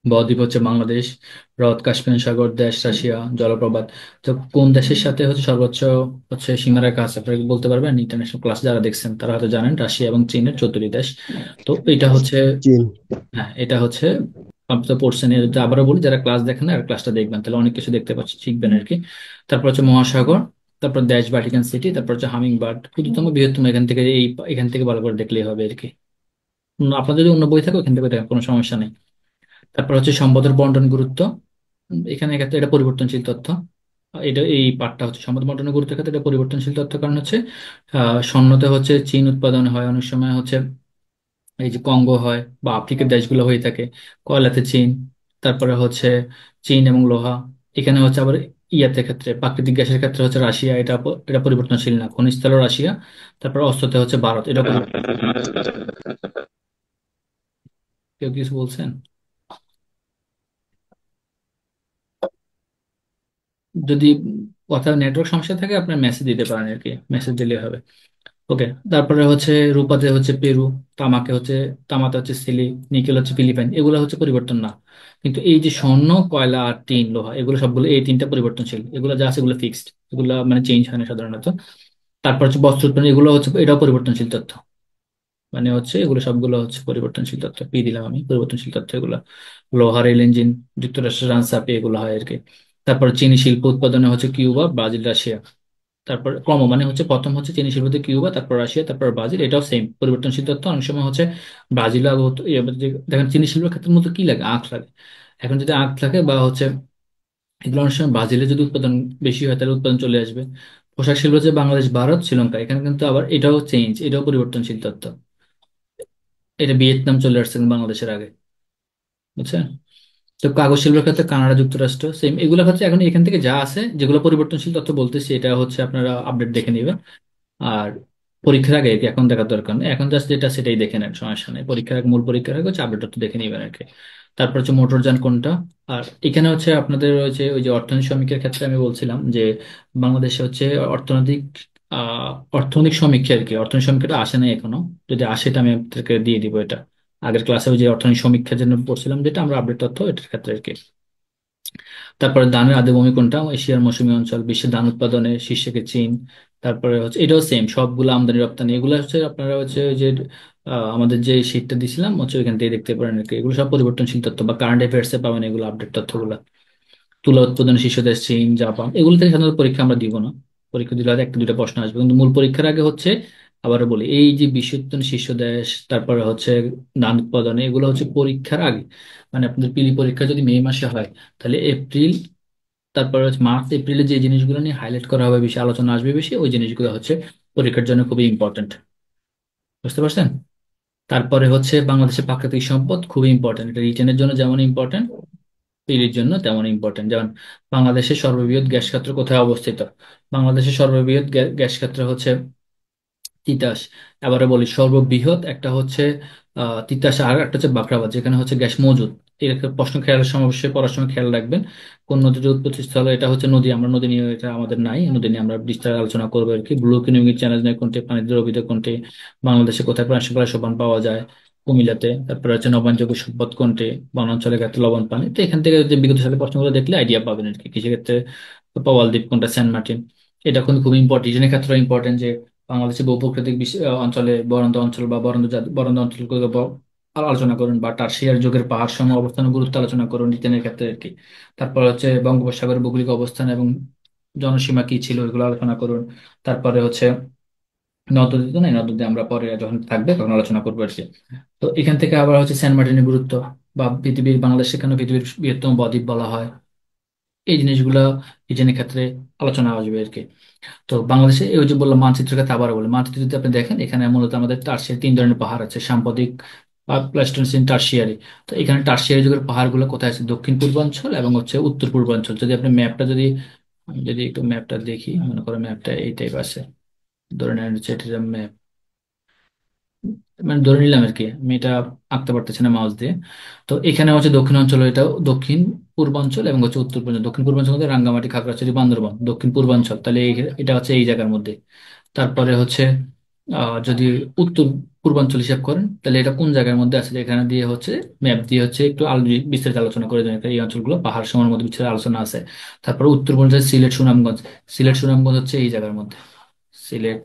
বদ্বীপ হচ্ছে বাংলাদেশ, হ্রদ কাস্পিয়ান সাগর, দেশ রাশিয়া, জলপ্রপাত। তো কোন দেশের সাথে হচ্ছে সর্বোচ্চ হচ্ছে সীমারেখা আছে আপনারা কি বলতে পারবেন? ইন্টারন্যাশনাল ক্লাস যারা দেখছেন তারা হয়তো জানেন, রাশিয়া এবং চীনের 14টি দেশ। তো এটা হচ্ছে, চীন। হ্যাঁ এটা হচ্ছে, আপনি তো পড়ছেন, এটা আবারও বলি, যারা ক্লাস দেখেন না আর ক্লাসটা দেখবেন তাহলে অনেক কিছু দেখতে পাচ্ছি, শিখবেন আর কি। তারপর হচ্ছে মহাসাগর, তারপর দেশ ভাটিকান সিটি, তারপর হচ্ছে হামিং বার্ড, ক্ষুদ্রতম বৃহত্তম, এখান থেকে ভালো করে দেখলেই হবে আর কি। আপনার যদি অন্য বই থাকে ওখান থেকে দেখেন, কোনো সমস্যা নেই। তারপর হচ্ছে সম্পদের বন্টন গুরুত্ব, এখানে ক্ষেত্রে এটা পরিবর্তনশীল তথ্য। এটা এই পার্টটা হচ্ছে সম্পদ বন্টনের গুরুত্বের ক্ষেত্রে এটা পরিবর্তনশীল তথ্য, কারণ হচ্ছে স্বর্ণতে হচ্ছে চীন উৎপাদন হয় অনেক সময় হচ্ছে, এই যে কঙ্গো হয় বা আফ্রিকার দেশগুলো হয়ে থাকে, কয়লাতে চীন, তারপরে হচ্ছে চীন এবং লোহা। এখানে হচ্ছে আবার ইয়াতে ক্ষেত্রে প্রাকৃতিক গ্যাসের ক্ষেত্রে হচ্ছে রাশিয়া, এটা পরিবর্তনশীল না, খনিজ তেলও রাশিয়া। তারপর অস্ত্রতে হচ্ছে ভারত, এটা পরিবর্তনশীল। কেউ কিছু বলছেন? যদি কথা নেটওয়ার্ক সমস্যা থাকে আপনার মেসেজ দিতে পারেন আর কি, মেসেজ দিলে হবে। ওকে। তারপরে হচ্ছে রূপাতে হচ্ছে পেরু, তামাকে হচ্ছে, তামাতে হচ্ছে চিলি, নিকেল হচ্ছে ফিলিপাইন, এগুলো হচ্ছে পরিবর্তন না। কিন্তু এই যে স্বর্ণ, কয়লা আর টিন, লোহা, এগুলো সবগুলো এই তিনটা পরিবর্তনশীল, এগুলো যা আছে এগুলো ফিক্সড, এগুলো মানে চেঞ্জ হয় না সাধারণত। তারপর হচ্ছে বস্ত্র উৎপাদন, এগুলো হচ্ছে, এটাও পরিবর্তনশীল তথ্য। মানে হচ্ছে এগুলো সবগুলো হচ্ছে পরিবর্তনশীল তথ্য, পেয়ে দিলাম আমি পরিবর্তনশীল তথ্য এগুলো। লোহা, রেল ইঞ্জিন, যুক্তরাষ্ট্রের রানসাপে, এগুলো হয় আর কি। তারপর চিনি শিল্প উৎপাদনে হচ্ছে কিউবা, ব্রাজিল, রাশিয়া। তারপর ক্রম মানে হচ্ছে প্রথম হচ্ছে চীনের শুরুতে কিউবা, তারপর রাশিয়া, তারপর ব্রাজিল, এটাও সেম পরিবর্তনশীল তথ্য। অনেক সময় হচ্ছে ব্রাজিল আগে হতো দেখেন চীনের শিল্পের ক্ষেত্রের মধ্যে কি লাগে, আখ লাগে। এখন যদি আখ থাকে বা হচ্ছে এগুলো অনেক সময় ব্রাজিলে যদি উৎপাদন বেশি হয় তাহলে উৎপাদন চলে আসবে। পোশাক শিল্প হচ্ছে বাংলাদেশ, ভারত, শ্রীলঙ্কা, এখানে কিন্তু আবার এটাও চেঞ্জ, এটাও পরিবর্তনশীল তথ্য। এটা ভিয়েতনাম চলে আসছে কিন্তু বাংলাদেশের আগে, বুঝছেন? তো কাগজ শিল্পের ক্ষেত্রে কানাডা, যুক্তরাষ্ট্র, সেম। এগুলো হচ্ছে এখন এখান থেকে যা আছে যেগুলো পরিবর্তনশীল তথ্য বলতেছি, এটা হচ্ছে আপনারা আপডেট দেখে নেবেন। আর পরীক্ষার আগে কি এখন দেখার দরকার নেই, এখন জাস্ট যেটা সেটাই দেখে নেন, সমস্যা নেই। পরীক্ষার আগে, মূল পরীক্ষার আগে হচ্ছে আপডেট তো দেখে নিবেন আর কি। তারপর হচ্ছে মোটরযান কোনটা। আর এখানে হচ্ছে আপনাদের হচ্ছে ওই যে অর্থনৈতিক শ্রমিকের ক্ষেত্রে আমি বলছিলাম যে বাংলাদেশে হচ্ছে অর্থনৈতিক অর্থনৈতিক সমীক্ষা আর কি, অর্থনৈতিক সমীক্ষাটা আসে নাই এখনো। যদি আসে এটা আমি আপনাদেরকে দিয়ে দিব এটা। আগের ক্লাসে ওই যে অর্থনৈতিক সমীক্ষার জন্য পড়ছিলাম, যেটা আমরা আপডেট তথ্য এটার ক্ষেত্রে আর কি। তারপরে ধানের আদিভূমি কোনটা, এশিয়ার মৌসুমী অঞ্চল, বিশ্বের ধান উৎপাদনে শীর্ষে কে চীন। তারপরে হচ্ছে এটাও সেম, সবগুলো আমদানি রপ্তানি এগুলো হচ্ছে আপনারা হচ্ছে ওই যে আমাদের যে শীটটা দিছিলাম হচ্ছে ওইখান থেকে দেখতে পারেন আর কি। এগুলো সব পরিবর্তনশীল তথ্য বা কারেন্ট অ্যাফেয়ার্স এ পাবেন এগুলো আপডেট তথ্যগুলো। তুলা উৎপাদনে শীর্ষ দেশ চীন, জাপান, এগুলো থেকে সাধারণত পরীক্ষা আমরা দিব না। পরীক্ষা দিলে হয়তো একটা দুইটা প্রশ্ন আসবে, কিন্তু মূল পরীক্ষার আগে হচ্ছে আবার বলি এই যে বিশ্ব উৎপাদনে শীর্ষ দেশ, তারপরে হচ্ছে ধান উৎপাদনে, এগুলো হচ্ছে পরীক্ষার আগে। মানে আপনাদের পিলি পরীক্ষা যদি মে মাসে হয়, তাহলে এপ্রিল, তারপরে হচ্ছে মার্চ এপ্রিলে যে জিনিসগুলো নিয়ে হাইলাইট করা হবে, বেশি আলোচনা আসবে বেশি, ওই জিনিসগুলো হচ্ছে পরীক্ষার জন্য খুবই ইম্পর্টেন্ট। বুঝতে পারছেন? তারপরে হচ্ছে বাংলাদেশের প্রাকৃতিক সম্পদ খুবই ইম্পর্টেন্ট, এটা রিটেনের জন্য যেমন ইম্পর্টেন্ট, পিলির জন্য তেমন ইম্পর্টেন্ট। যেমন বাংলাদেশের সর্ববৃহৎ গ্যাস ক্ষেত্র কোথায় অবস্থিত? বাংলাদেশের সর্ববৃহৎ গ্যাস ক্ষেত্র হচ্ছে তিতাস। এবারে বলি সর্ববৃহৎ একটা হচ্ছে তিতাস, আর একটা হচ্ছে বাখরাবাদ, যেখানে হচ্ছে গ্যাস মজুদ। এর একটা প্রশ্ন খেয়ালের সময় অবশ্যই পড়ার সময় খেয়াল রাখবেন। কোন নদীর উৎপত্তি স্থল? এটা হচ্ছে নদী, আমরা নদী নিয়ে, এটা আমাদের নাই, নদী নিয়ে আমরা বিস্তার আলোচনা করবো আর কি। ব্লু ইকোনমিক চ্যালেঞ্জ নিয়ে কোনটি, পানিতে অভিধ কোনটি, বাংলাদেশে কোথায় প্রাণী সোপান পাওয়া যায়? কুমিল্লাতে। তারপরে হচ্ছে নবায়নযোগ্য সম্পদ কোনটি? বনাঞ্চলের ক্ষেত্রে লবণ পানি। তো এখান থেকে যে বিগত সালের প্রশ্নগুলো দেখলে আইডিয়া পাবেন আর কি। কৃষিক্ষেত্রে পাওয়াল দ্বীপ কোনটা? Saint Martin. এটা কিন্তু খুব ইম্পর্টেন্ট, রিজনের ক্ষেত্রে ইম্পর্টেন্ট যে বাংলাদেশের ভূপ্রকৃতিক অঞ্চলে বরেন্দ্র অঞ্চল বা বরেন্দ্র অঞ্চলগুলো আলোচনা করুন, বা টারসিয়ার যুগের পাহাড় সম অবস্থান ও গুরুত্ব আলোচনা করুন রিটেনের ক্ষেত্রে আর কি। তারপর হচ্ছে বঙ্গোপসাগরের ভৌগোলিক অবস্থান এবং জনসীমা কি ছিল, এগুলো আলোচনা করুন। তারপরে হচ্ছে নদ নদী, তো নাই, নদ নদী আমরা পরে যখন থাকবে তখন আলোচনা করবো আর কি। তো এখান থেকে আবার হচ্ছে সেন্ট মার্টিনের গুরুত্ব, বা পৃথিবীর, বাংলাদেশকে কেন পৃথিবীর বৃহত্তম বদ্বীপ বলা হয়, এই জিনিসগুলো রিটেনের ক্ষেত্রে আলোচনা আসবে আর কি। তো বাংলাদেশে ওই যে বললাম মানচিত্রের কথা আবার বলে, মানচিত্র যদি আপনি দেখেন এখানে মূলত আমাদের টারসিয়ারি তিন ধরনের পাহাড় আছে, সাম্প্রতিক, প্লেস্টোসিন, টারসিয়ারি। তো এখানে টারসিয়ারি যুগের পাহাড়গুলো কোথায় আছে? দক্ষিণ পূর্বাঞ্চল এবং হচ্ছে উত্তর পূর্বাঞ্চল। যদি আপনি ম্যাপটা যদি, আমি যদি একটু ম্যাপটা দেখি, মনে করো ম্যাপটা এই টাইপ আছে, ধরে নেন হচ্ছে এটা ম্যাপ, মানে ধরে নিলাম আর কি, আমি এটা আঁকতে পারতেছি না মাউস দিয়ে। তো এখানে হচ্ছে দক্ষিণ অঞ্চল, এটা দক্ষিণ পূর্বাঞ্চল এবং হচ্ছে উত্তর পূর্বাঞ্চল। দক্ষিণ পূর্বাঞ্চল মধ্যে রাঙ্গামাটি, খাগড়াছড়ি, বান্দরবান দক্ষিণ পূর্বাঞ্চল, তাহলে এটা হচ্ছে এই জায়গার মধ্যে। তারপরে হচ্ছে যদি উত্তর পূর্বাঞ্চল হিসাব করেন, তাহলে এটা কোন জায়গার মধ্যে আছে? এখানে দিয়ে হচ্ছে ম্যাপ দিয়ে হচ্ছে একটু বিস্তারিত আলোচনা করে দেন, এই অঞ্চলগুলো পাহাড় সমান মধ্যে বিস্তারিত আলোচনা আছে। তারপরে উত্তর পূর্বাঞ্চল সিলেট, সুনামগঞ্জ। সিলেট সুনামগঞ্জ হচ্ছে এই জায়গার মধ্যে, সিলেট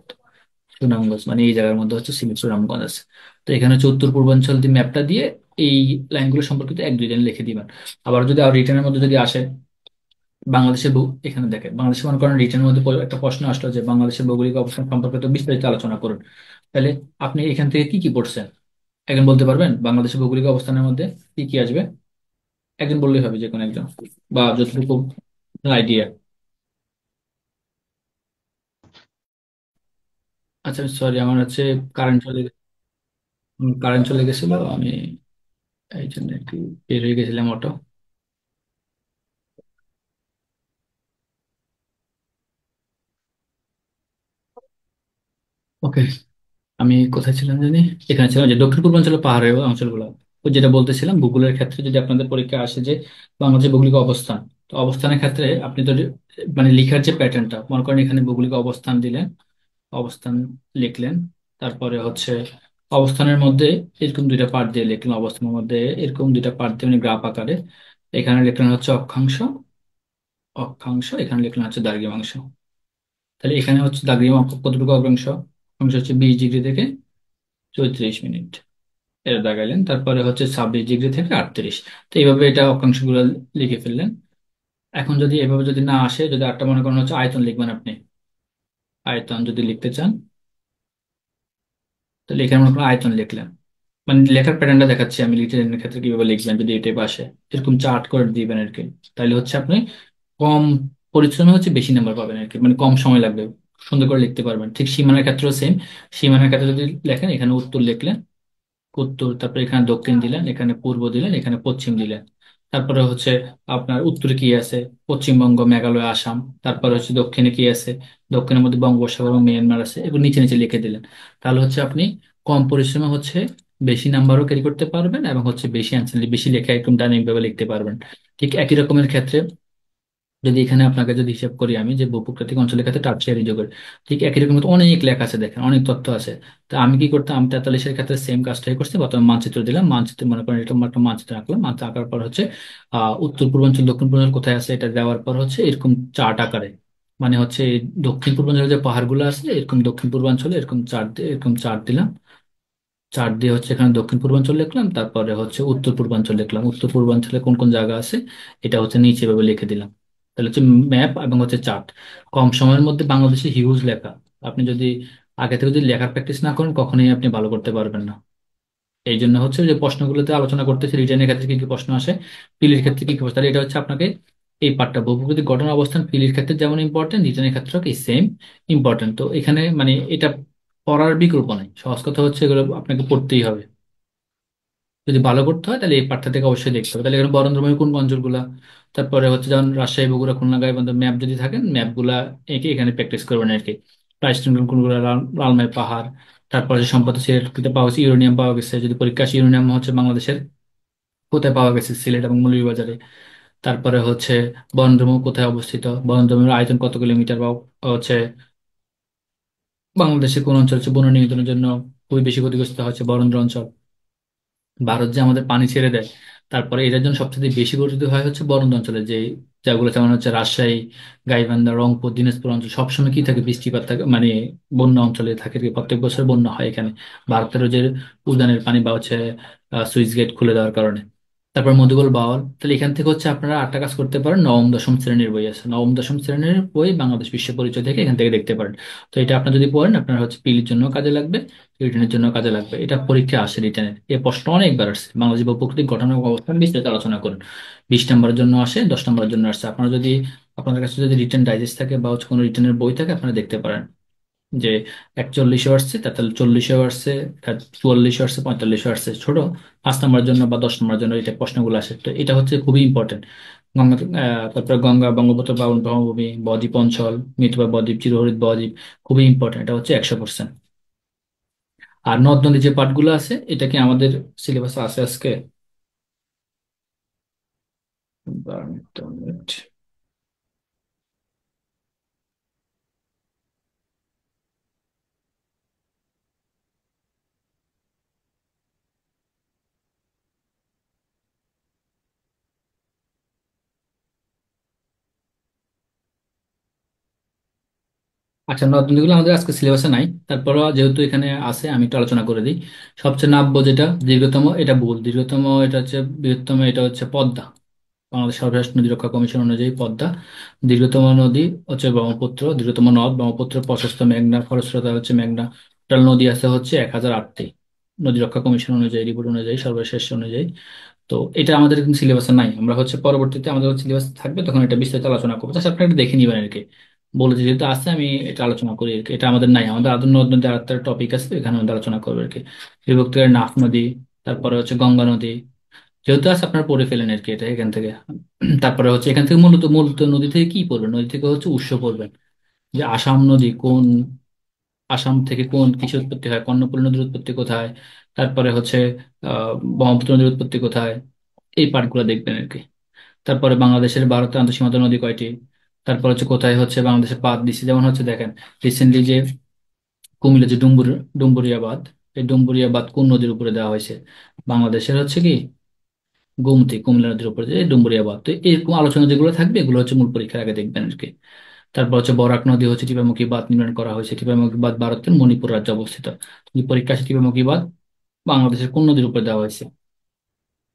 সুনামগঞ্জ মানে এই জায়গার মধ্যে হচ্ছে সিলেট সুনামগঞ্জ আছে। তো এখানে হচ্ছে উত্তর পূর্বাঞ্চল দিয়ে ম্যাপটা দিয়ে এই লাইনগুলো সম্পর্কিত এক দুই লাইন লিখে দিবেন। আবার যদি আর রিটার্নের মধ্যে যদি আসে বাংলাদেশের এখানে দেখে বাংলাদেশের মনে করেন রিটার্নের মধ্যে একটা প্রশ্ন আসলো যে বাংলাদেশের ভৌগোলিক অবস্থান সম্পর্কিত বিস্তারিত আলোচনা করুন, তাহলে আপনি এখান থেকে কি কি পড়ছেন একজন বলতে পারবেন? বাংলাদেশের ভৌগোলিক অবস্থানের মধ্যে কি কি আসবে? একজন বললেই হবে, যে কোনো একজন, বা যতটুকু আইডিয়া। আচ্ছা সরি, আমার হচ্ছে কারেন্ট চলে গেছিল, আমি এই জন্য একটু বের হয়ে গেছিলাম অটো। ওকে, আমি কোথায় ছিলাম জানি, এখানে ছিলাম যে দক্ষিণ পূর্বাঞ্চলের পাহাড়ের অঞ্চলগুলো। ওই যেটা বলতেছিলাম, ভূগোলের ক্ষেত্রে যদি আপনাদের পরীক্ষা আসে যে বাংলাদেশের ভৌগোলিক অবস্থান, তো অবস্থানের ক্ষেত্রে আপনি তো মানে লিখার যে প্যাটার্নটা মনে করেন, এখানে ভৌগোলিক অবস্থান দিলেন, অবস্থান লিখলেন। তারপরে হচ্ছে অবস্থানের মধ্যে এরকম দুইটা পার্ট দিয়ে লিখলেন, অবস্থানের মধ্যে এরকম দুইটা পার্ট দিয়ে মানে গ্রাফ আকারে। এখানে লিখলেন হচ্ছে অক্ষাংশ, অক্ষাংশ, এখানে লিখলেন হচ্ছে দ্রাঘিমাংশ। তাহলে এখানে হচ্ছে দ্রাঘিমাংশ কতটুকু অক্ষাংশ? অংশ হচ্ছে 20 ডিগ্রি থেকে 34 মিনিট, এটা দাগাইলেন। তারপরে হচ্ছে 26 ডিগ্রি থেকে 38। তো এইভাবে এটা অক্ষাংশগুলো লিখে ফেললেন। এখন যদি এভাবে যদি না আসে, যদি আটটা মনে করেন হচ্ছে আয়তন লিখবেন আপনি, আয়তন যদি লিখতে চান, তাহলে এখানে মনে করেন আয়তন লিখলেন। মানে লেখার প্যাটার্নটা দেখাচ্ছি আমি, লিটারের ক্ষেত্রে কিভাবে লিখবেন যদি এই টাইপ আসে, এরকম চার্ট করে দিবেন আর কি। তাহলে হচ্ছে আপনি কম পরিশ্রমে হচ্ছে বেশি নাম্বার পাবেন আর কি, মানে কম সময় লাগবে, সুন্দর করে লিখতে পারবেন। ঠিক সীমানার ক্ষেত্রেও সেম, সীমানার ক্ষেত্রে যদি লেখেন, এখানে উত্তর লিখলেন, উত্তর, তারপরে এখানে দক্ষিণ দিলেন, এখানে পূর্ব দিলেন, এখানে পশ্চিম দিলেন। তারপরে হচ্ছে আপনার উত্তরে কি আছে, পশ্চিমবঙ্গ, মেঘালয়, আসাম। তারপরে হচ্ছে দক্ষিণে কি আছে, দক্ষিণের মধ্যে বঙ্গোপসাগর এবং মিয়ানমার আছে, এবং নিচে নিচে লিখে দিলেন। তাহলে হচ্ছে আপনি কম পরিশ্রমে হচ্ছে বেশি নাম্বারও ক্যারি করতে পারবেন, এবং হচ্ছে বেশি অ্যান্সার, বেশি লেখা একদম ডাইনামিক ভাবে লিখতে পারবেন। ঠিক একই রকমের ক্ষেত্রে যদি এখানে আপনাকে যদি হিসাব করি আমি, যে ভূপ্রকৃতিক অঞ্চলের ক্ষেত্রে টার্সিয়ারি যুগের ঠিক একই রকম অনেক লেখা আছে, দেখেন অনেক তথ্য আছে। তো আমি কি করতাম, আমি 43-এর ক্ষেত্রে সেম কাজটাই করছি। প্রথমে মানচিত্র দিলাম, মানচিত্র মনে করেন এরকম একটা মানচিত্র আঁকলাম, মানচিত্র আঁকার পর হচ্ছে উত্তর পূর্বাঞ্চল দক্ষিণ পূর্বাঞ্চল কোথায় আছে এটা দেওয়ার পর হচ্ছে এরকম চার্ট আকারে, মানে হচ্ছে এই দক্ষিণ পূর্বাঞ্চলে যে পাহাড়গুলো আছে এরকম দক্ষিণ পূর্বাঞ্চলে এরকম চার্ট দিয়ে, এরকম চার্ট দিলাম। চার দিয়ে হচ্ছে এখানে দক্ষিণ পূর্বাঞ্চল লিখলাম, তারপরে হচ্ছে উত্তর পূর্বাঞ্চল লিখলাম, উত্তর পূর্বাঞ্চলে কোন কোন জায়গা আছে এটা হচ্ছে নিচে ভাবে লিখে দিলাম। তাহলে হচ্ছে ম্যাপ এবং হচ্ছে চার্ট। কম সময়ের মধ্যে বাংলাদেশে হিউজ লেখা। আপনি যদি আগে থেকে যদি লেখার প্র্যাকটিস না করেন কখনোই আপনি ভালো করতে পারবেন না। এই জন্য হচ্ছে যে প্রশ্নগুলোতে আলোচনা করতেছি, রিটেনের ক্ষেত্রে কি কি প্রশ্ন আসে, পিলির ক্ষেত্রে কি কি প্রশ্ন, তাহলে এটা হচ্ছে আপনাকে এই পার্টটা ভূপ্রকৃতিক গঠন অবস্থান পিলির ক্ষেত্রে যেমন ইম্পর্টেন্ট, রিটেনের ক্ষেত্রেও কি সেম ইম্পর্টেন্ট। তো এখানে মানে এটা পড়ার বিকল্প নাই, সহজ কথা হচ্ছে এগুলো আপনাকে পড়তেই হবে। যদি ভালো করতে হয় তাহলে এই পাঠটা থেকে অবশ্যই দেখতে হবে। তাহলে এখানে বরেন্দ্রভূমি কোন অঞ্চলগুলা, তারপরে হচ্ছে যেমন রাজশাহী, বগুড়া, খুলনা, গাইবান্ধা, ম্যাপ যদি থাকেন ম্যাপ গুলা এঁকে এখানে প্র্যাকটিস করবেন আর কি। প্রাইসটুন কোনগুলো, লালমাই পাহাড়। তারপরে যে সম্পদ সিলেটে পাওয়া গেছে, ইউরেনিয়াম পাওয়া গেছে, যদি পরীক্ষা আসে ইউরেনিয়াম হচ্ছে বাংলাদেশের কোথায় পাওয়া গেছে, সিলেট এবং মৌলভীবাজারে। তারপরে হচ্ছে বরেন্দ্রভূমি কোথায় অবস্থিত, বরেন্দ্রভূমির আয়তন কত কিলোমিটার, বা হচ্ছে বাংলাদেশের কোন অঞ্চল হচ্ছে বন্য নিয়ন্ত্রণের জন্য খুবই বেশি ক্ষতিগ্রস্ত হচ্ছে, বরেন্দ্র অঞ্চল। ভারত যে আমাদের পানি ছেড়ে দেয়, তারপরে এটার জন্য সবচেয়ে বেশি পরিচিত হয় হচ্ছে বরেন্দ্র অঞ্চলে যে জায়গাগুলো, যেমন হচ্ছে রাজশাহী, গাইবান্ধা, রংপুর, দিনাজপুর অঞ্চল সবসময় কি থাকে, বৃষ্টিপাত থাকে, মানে বন্যা অঞ্চলে থাকে আর কি। প্রত্যেক বছর বন্যা হয় এখানে ভারতের যে উদানের পানি বা হচ্ছে সুইচ গেট খুলে দেওয়ার কারণে। তারপর মধুবল বাওয়াল। তাহলে এখান থেকে হচ্ছে আপনারা আটটা কাজ করতে পারেন, নবম দশম শ্রেণীর বই আছে, নবম দশম শ্রেণীর বই বাংলাদেশ বিশ্ব পরিচয় থেকে এখান থেকে দেখতে পারেন। তো এটা আপনার যদি পড়েন আপনার হচ্ছে পিলির জন্য কাজে লাগবে, রিটেনের জন্য কাজে লাগবে। এটা পরীক্ষা আসে রিটেনের, এই প্রশ্ন অনেকবার আসছে, বাংলাদেশ ভূপ্রকৃতিক গঠন এবং অবস্থান বিস্তারিত আলোচনা করুন। 20 নম্বরের জন্য আসে, 10 নম্বরের জন্য আসছে। আপনারা যদি, আপনাদের কাছে যদি রিটেন ডাইজেস্ট থাকে বা হচ্ছে কোনো রিটেনের বই থাকে আপনারা দেখতে পারেন যে 41-এও আসছে, তাহলে 40-এও আসছে, 44-এও আসছে, 45-এও আসছে। ছোট 5 নম্বরের জন্য বা 10 নম্বরের জন্য এটা প্রশ্নগুলো আসে। তো এটা হচ্ছে খুবই ইম্পর্টেন্ট। গঙ্গা, তারপরে গঙ্গা, ব্রহ্মপুত্র, বাউন সমভূমি, বদ্বীপ অঞ্চল, মৃতবা বদ্বীপ, চিরহরিৎ বদ্বীপ, খুবই ইম্পর্টেন্ট। এটা হচ্ছে 100%। আর নদ নদী যে পাঠগুলো আছে এটা কি আমাদের সিলেবাসে আছে আজকে? মিনিট। আচ্ছা, নদ নদীগুলো আমাদের আজকে সিলেবাসে নাই, তারপরও যেহেতু এখানে আছে আমি একটু আলোচনা করে দিই। সবচেয়ে নাব্য যেটা দীর্ঘতম, এটা ভুল। দীর্ঘতম এটা হচ্ছে, বৃহত্তম এটা হচ্ছে পদ্মা। বাংলাদেশ সর্বশেষ নদী রক্ষা কমিশন অনুযায়ী পদ্মা। দীর্ঘতম নদী হচ্ছে ব্রহ্মপুত্র, দীর্ঘতম নদ ব্রহ্মপুত্র, প্রশস্ত মেঘনা, খরস্রোতা হচ্ছে মেঘনা। টোটাল নদী আছে হচ্ছে 1008টি, নদী রক্ষা কমিশন অনুযায়ী, রিপোর্ট অনুযায়ী, সর্বশেষ অনুযায়ী। তো এটা আমাদের কিন্তু সিলেবাসে নাই, আমরা হচ্ছে পরবর্তীতে আমাদের সিলেবাস থাকবে তখন এটা বিস্তারিত আলোচনা করবো, জাস্ট আপনি এটা দেখে নিবেন আর কি। বলেছি যেহেতু আছে আমি এটা আলোচনা করি আর কি। এটা আমাদের নাই, আমাদের আদর নদ নদী আর একটা টপিক আছে এখানে আমাদের আলোচনা করবে আর কি। বিভক্ত এর নাফ নদী, তারপরে হচ্ছে গঙ্গা নদী, যেহেতু আছে আপনারা পড়ে ফেলেন আর কি এটা এখান থেকে। তারপরে হচ্ছে এখান থেকে মূলত মূলত নদী থেকে কি পড়বেন, নদী থেকে হচ্ছে উৎস পড়বেন, যে আসাম নদী কোন, আসাম থেকে কোন কৃষি উৎপত্তি হয়, কর্ণফুলী নদীর উৎপত্তি কোথায়, তারপরে হচ্ছে ব্রহ্মপুত্র নদীর উৎপত্তি কোথায়, এই পার্টগুলো দেখবেন আর কি। তারপরে বাংলাদেশের ভারতের আন্তঃসীমান্ত নদী কয়টি, তারপর হচ্ছে কোথায় হচ্ছে বাংলাদেশের বাঁধ দিচ্ছে, যেমন হচ্ছে দেখেন রিসেন্টলি যে কুমিল্লা যে ডুম্বুরিয়া বাঁধ, এই ডুম্বুরিয়া বাঁধ কোন নদীর উপরে দেওয়া হয়েছে, বাংলাদেশের হচ্ছে কি গোমতী, কুমিল্লা নদীর উপরে যে ডুম্বুরিয়া বাঁধ। তো এরকম আলোচনা যেগুলো থাকবে এগুলো হচ্ছে মূল পরীক্ষার আগে দেখবেন আর কি। তারপর হচ্ছে বরাক নদী হচ্ছে টিপাইমুখী বাঁধ নির্মাণ করা হয়েছে, টিপাইমুখী বাঁধ ভারতের মণিপুর রাজ্যে অবস্থিত। এই পরীক্ষা আসে টিপাইমুখী বাঁধ বাংলাদেশের কোন নদীর উপরে দেওয়া হয়েছে,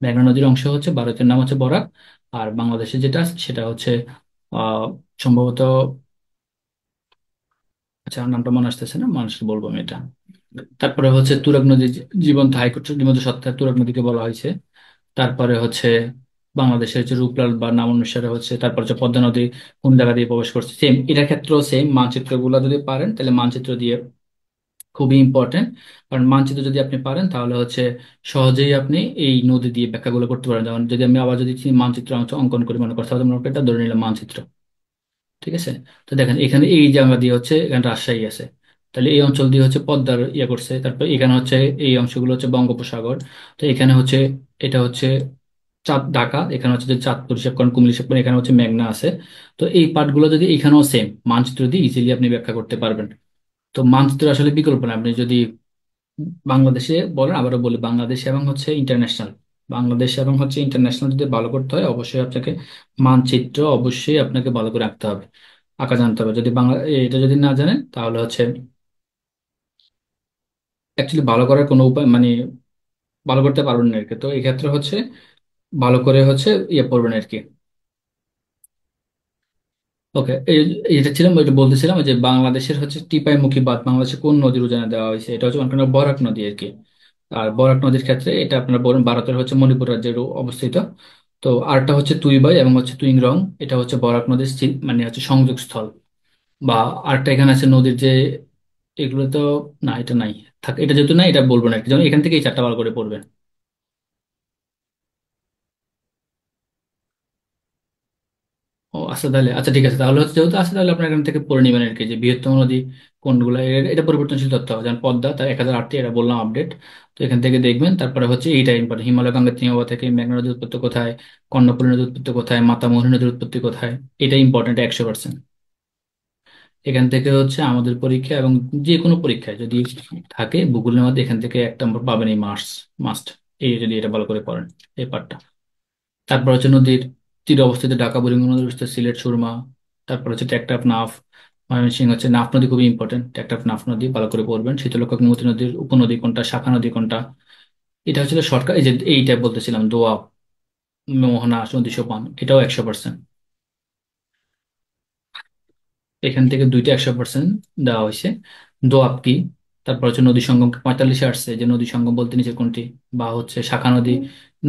মেঘনা নদীর অংশ হচ্ছে, ভারতের নাম হচ্ছে বরাক, আর বাংলাদেশে যেটা আছে সেটা হচ্ছে আহ সম্ভবত, আচ্ছা নামটা মনে আসতেছে না, মানুষ বলবো আমি এটা। তারপরে হচ্ছে তুরাগ নদী, জীবন্ত হাইকোর্ট জীবন্ত সত্তা তুরাগ নদীকে বলা হয়েছে। তারপরে হচ্ছে বাংলাদেশের যে রূপলাল বা নাম অনুসারে হচ্ছে, তারপর হচ্ছে পদ্মা নদী কোন জায়গা দিয়ে প্রবেশ করছে, সেম এটার ক্ষেত্রেও সেম। মানচিত্রগুলো যদি পারেন তাহলে মানচিত্র দিয়ে খুবই ইম্পর্টেন্ট। কারণ মানচিত্র যদি আপনি পারেন তাহলে হচ্ছে সহজেই আপনি এই নদী দিয়ে ব্যাখ্যাগুলো করতে পারেন। যেমন যদি আমি আবার যদি মানচিত্র অঙ্কন করি, মনে করতে হবে এটা ধরে নিলাম মানচিত্র, ঠিক আছে? তো দেখেন এখানে এই জায়গা দিয়ে হচ্ছে এখানে রাজশাহী আছে, তাহলে এই অঞ্চল দিয়ে হচ্ছে পদ্মার ইয়ে করছে, তারপর এখানে হচ্ছে এই অংশগুলো হচ্ছে বঙ্গোপসাগর। তো এখানে হচ্ছে এটা হচ্ছে চাঁদ ঢাকা, এখানে হচ্ছে যে চাঁদপুর হিসাব করেন, কুমিল্লা হিসাব করেন, এখানে হচ্ছে মেঘনা আছে। তো এই পার্টগুলো যদি এখানেও সেম মানচিত্র দিয়ে ইজিলি আপনি ব্যাখ্যা করতে পারবেন। তো মানচিত্র আসলে বিকল্প না। আপনি যদি বাংলাদেশে বলেন, আবারও বলি, বাংলাদেশ এবং হচ্ছে ইন্টারন্যাশনাল, বাংলাদেশ এবং হচ্ছে ইন্টারন্যাশনাল যদি ভালো করতে হয় অবশ্যই আপনাকে মানচিত্র অবশ্যই আপনাকে ভালো করে আঁকতে হবে, আঁকা জানতে হবে। যদি বাংলা এটা যদি না জানেন তাহলে হচ্ছে অ্যাকচুয়ালি ভালো করার কোনো উপায় মানে ভালো করতে পারবেন না আর কি। তো এই ক্ষেত্রে হচ্ছে ভালো করে হচ্ছে ইয়ে পড়বেন আর কি। ওকে, এটা ছিলাম ওইটা বলতেছিলাম যে বাংলাদেশের হচ্ছে টিপাইমুখী বাঁধ বাংলাদেশে কোন নদীর উজানে দেওয়া হয়েছে, এটা হচ্ছে আপনার বরাক নদী আর কি। আর বরাক নদীর ক্ষেত্রে এটা আপনার ভারতের হচ্ছে মণিপুর রাজ্যের অবস্থিত। তো আরটা হচ্ছে তুইবাই এবং হচ্ছে তুইংরং, এটা হচ্ছে বরাক নদীর মানে হচ্ছে সংযোগ স্থল। বা আরটা এখানে আছে নদীর যে এগুলো তো, না এটা নাই, থাক এটা যেহেতু নাই এটা বলবো না আর কি। যেমন এখান থেকে এই চারটা বার করে পড়বেন। ও আচ্ছা, তাহলে আচ্ছা ঠিক আছে, তাহলে হচ্ছে যেহেতু আছে তাহলে আপনার এখান থেকে পড়ে নেবেন আর কি, যে বৃহত্তম নদী কোনগুলো। এটা পরিবর্তনশীল তথ্য, যেমন পদ্মা তার 1008টি, এটা বললাম আপডেট। তো এখান থেকে দেখবেন। তারপরে হচ্ছে এইটা ইম্পর্টেন্ট, হিমালয় গঙ্গা হিমবাহ থেকে মেঘনা নদীর উৎপত্তি কোথায়, কর্ণফুলী নদীর উৎপত্তি কোথায়, মাতামুহুরী নদীর উৎপত্তি কোথায়। এটা ইম্পর্টেন্ট 100%। এখান থেকে হচ্ছে আমাদের পরীক্ষা এবং যে কোনো পরীক্ষায় যদি থাকে ভূগোলের মধ্যে এখান থেকে এক নম্বর পাবেন, এই মাস্ট, এই যদি এটা ভালো করে পড়েন এই পার্টটা। তারপর হচ্ছে নদীর তীরে অবস্থিত ঢাকা, বুড়িগঙ্গা নদীর অবস্থিত সিলেট, সুরমা। তারপর হচ্ছে টেকটাফ, নাফ, ময়মনসিংহ হচ্ছে নাফ নদী, খুবই ইম্পর্টেন্ট। টেকটাফ, নাফ নদী ভালো করে পড়বেন। শীতলক্ষ্যা, গোমতী নদীর উপনদী কোনটা, শাখা নদী কোনটা। এটা হচ্ছে সরকার, এই যে এইটা বলতেছিলাম দোয়াব, মোহনা, নদী সোপান, এটাও 100%। এখান থেকে দুইটা 100% দেওয়া হয়েছে। দোয়াব কি, তারপর হচ্ছে নদী সঙ্গম 45-এ আসছে যে নদী সঙ্গম বলতে নিচের কোনটি, বা হচ্ছে শাখা নদী,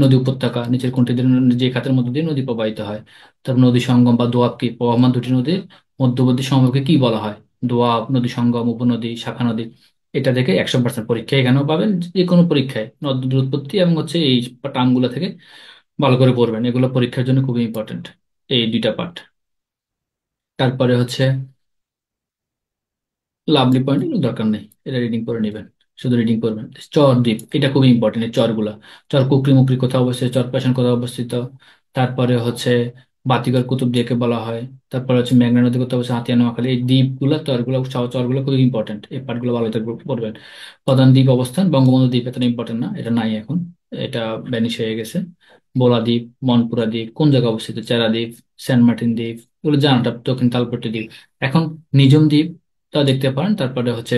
নদী উপত্যকা নিচের কোনটি দিয়ে যে খাতের মধ্যে দিয়ে নদী প্রবাহিত হয়। তারপর নদী সঙ্গম বা দোয়াব কি, প্রবহমান দুটি নদীর মধ্যবর্তী সমভূমিকে কি বলা হয়। দোয়াব, নদী সঙ্গম, উপনদী, শাখা নদী। এটা থেকে 100% পরীক্ষা এখানেও পাবেন, যে কোনো পরীক্ষায় নদ নদীর উৎপত্তি এবং হচ্ছে এই টার্মগুলো থেকে ভালো করে পড়বেন, এগুলো পরীক্ষার জন্য খুবই ইম্পর্টেন্ট, এই দুইটা পার্ট। তারপরে হচ্ছে লাভলি পয়েন্ট, এগুলো দরকার নেই, এটা রিডিং করে নেবেন, শুধু রিডিং করবেন। চর দ্বীপ, এটা খুবই ইম্পর্টেন্ট, এই চরগুলা, চর কুকরি মুকরি কোথাও অবস্থিত, চর পেশন কোথাও অবস্থিত। তারপরে হচ্ছে বাতিঘর কুতুবদিয়াকে বলা হয়। তারপরে হচ্ছে মেঘনা নদী কোথাও অবস্থিত, হাতিয়া নোয়াখালী, এই দ্বীপগুলো চরগুলো চরগুলো খুবই ইম্পর্টেন্ট, এই পার্টগুলো ভালো থাকবে পড়বেন। প্রধান দ্বীপ অবস্থান, বঙ্গবন্ধু দ্বীপ এত ইম্পর্টেন্ট না, এটা নাই এখন, এটা ব্যানিশ হয়ে গেছে। বোলা দ্বীপ, মনপুরা দ্বীপ কোন জায়গায় অবস্থিত, চেরা দ্বীপ, সেন্ট মার্টিন দ্বীপ, এগুলো জানাটা, দক্ষিণ তালপট্টি দ্বীপ। এখন নিঝুম দ্বীপ তা দেখতে পারেন। তারপরে হচ্ছে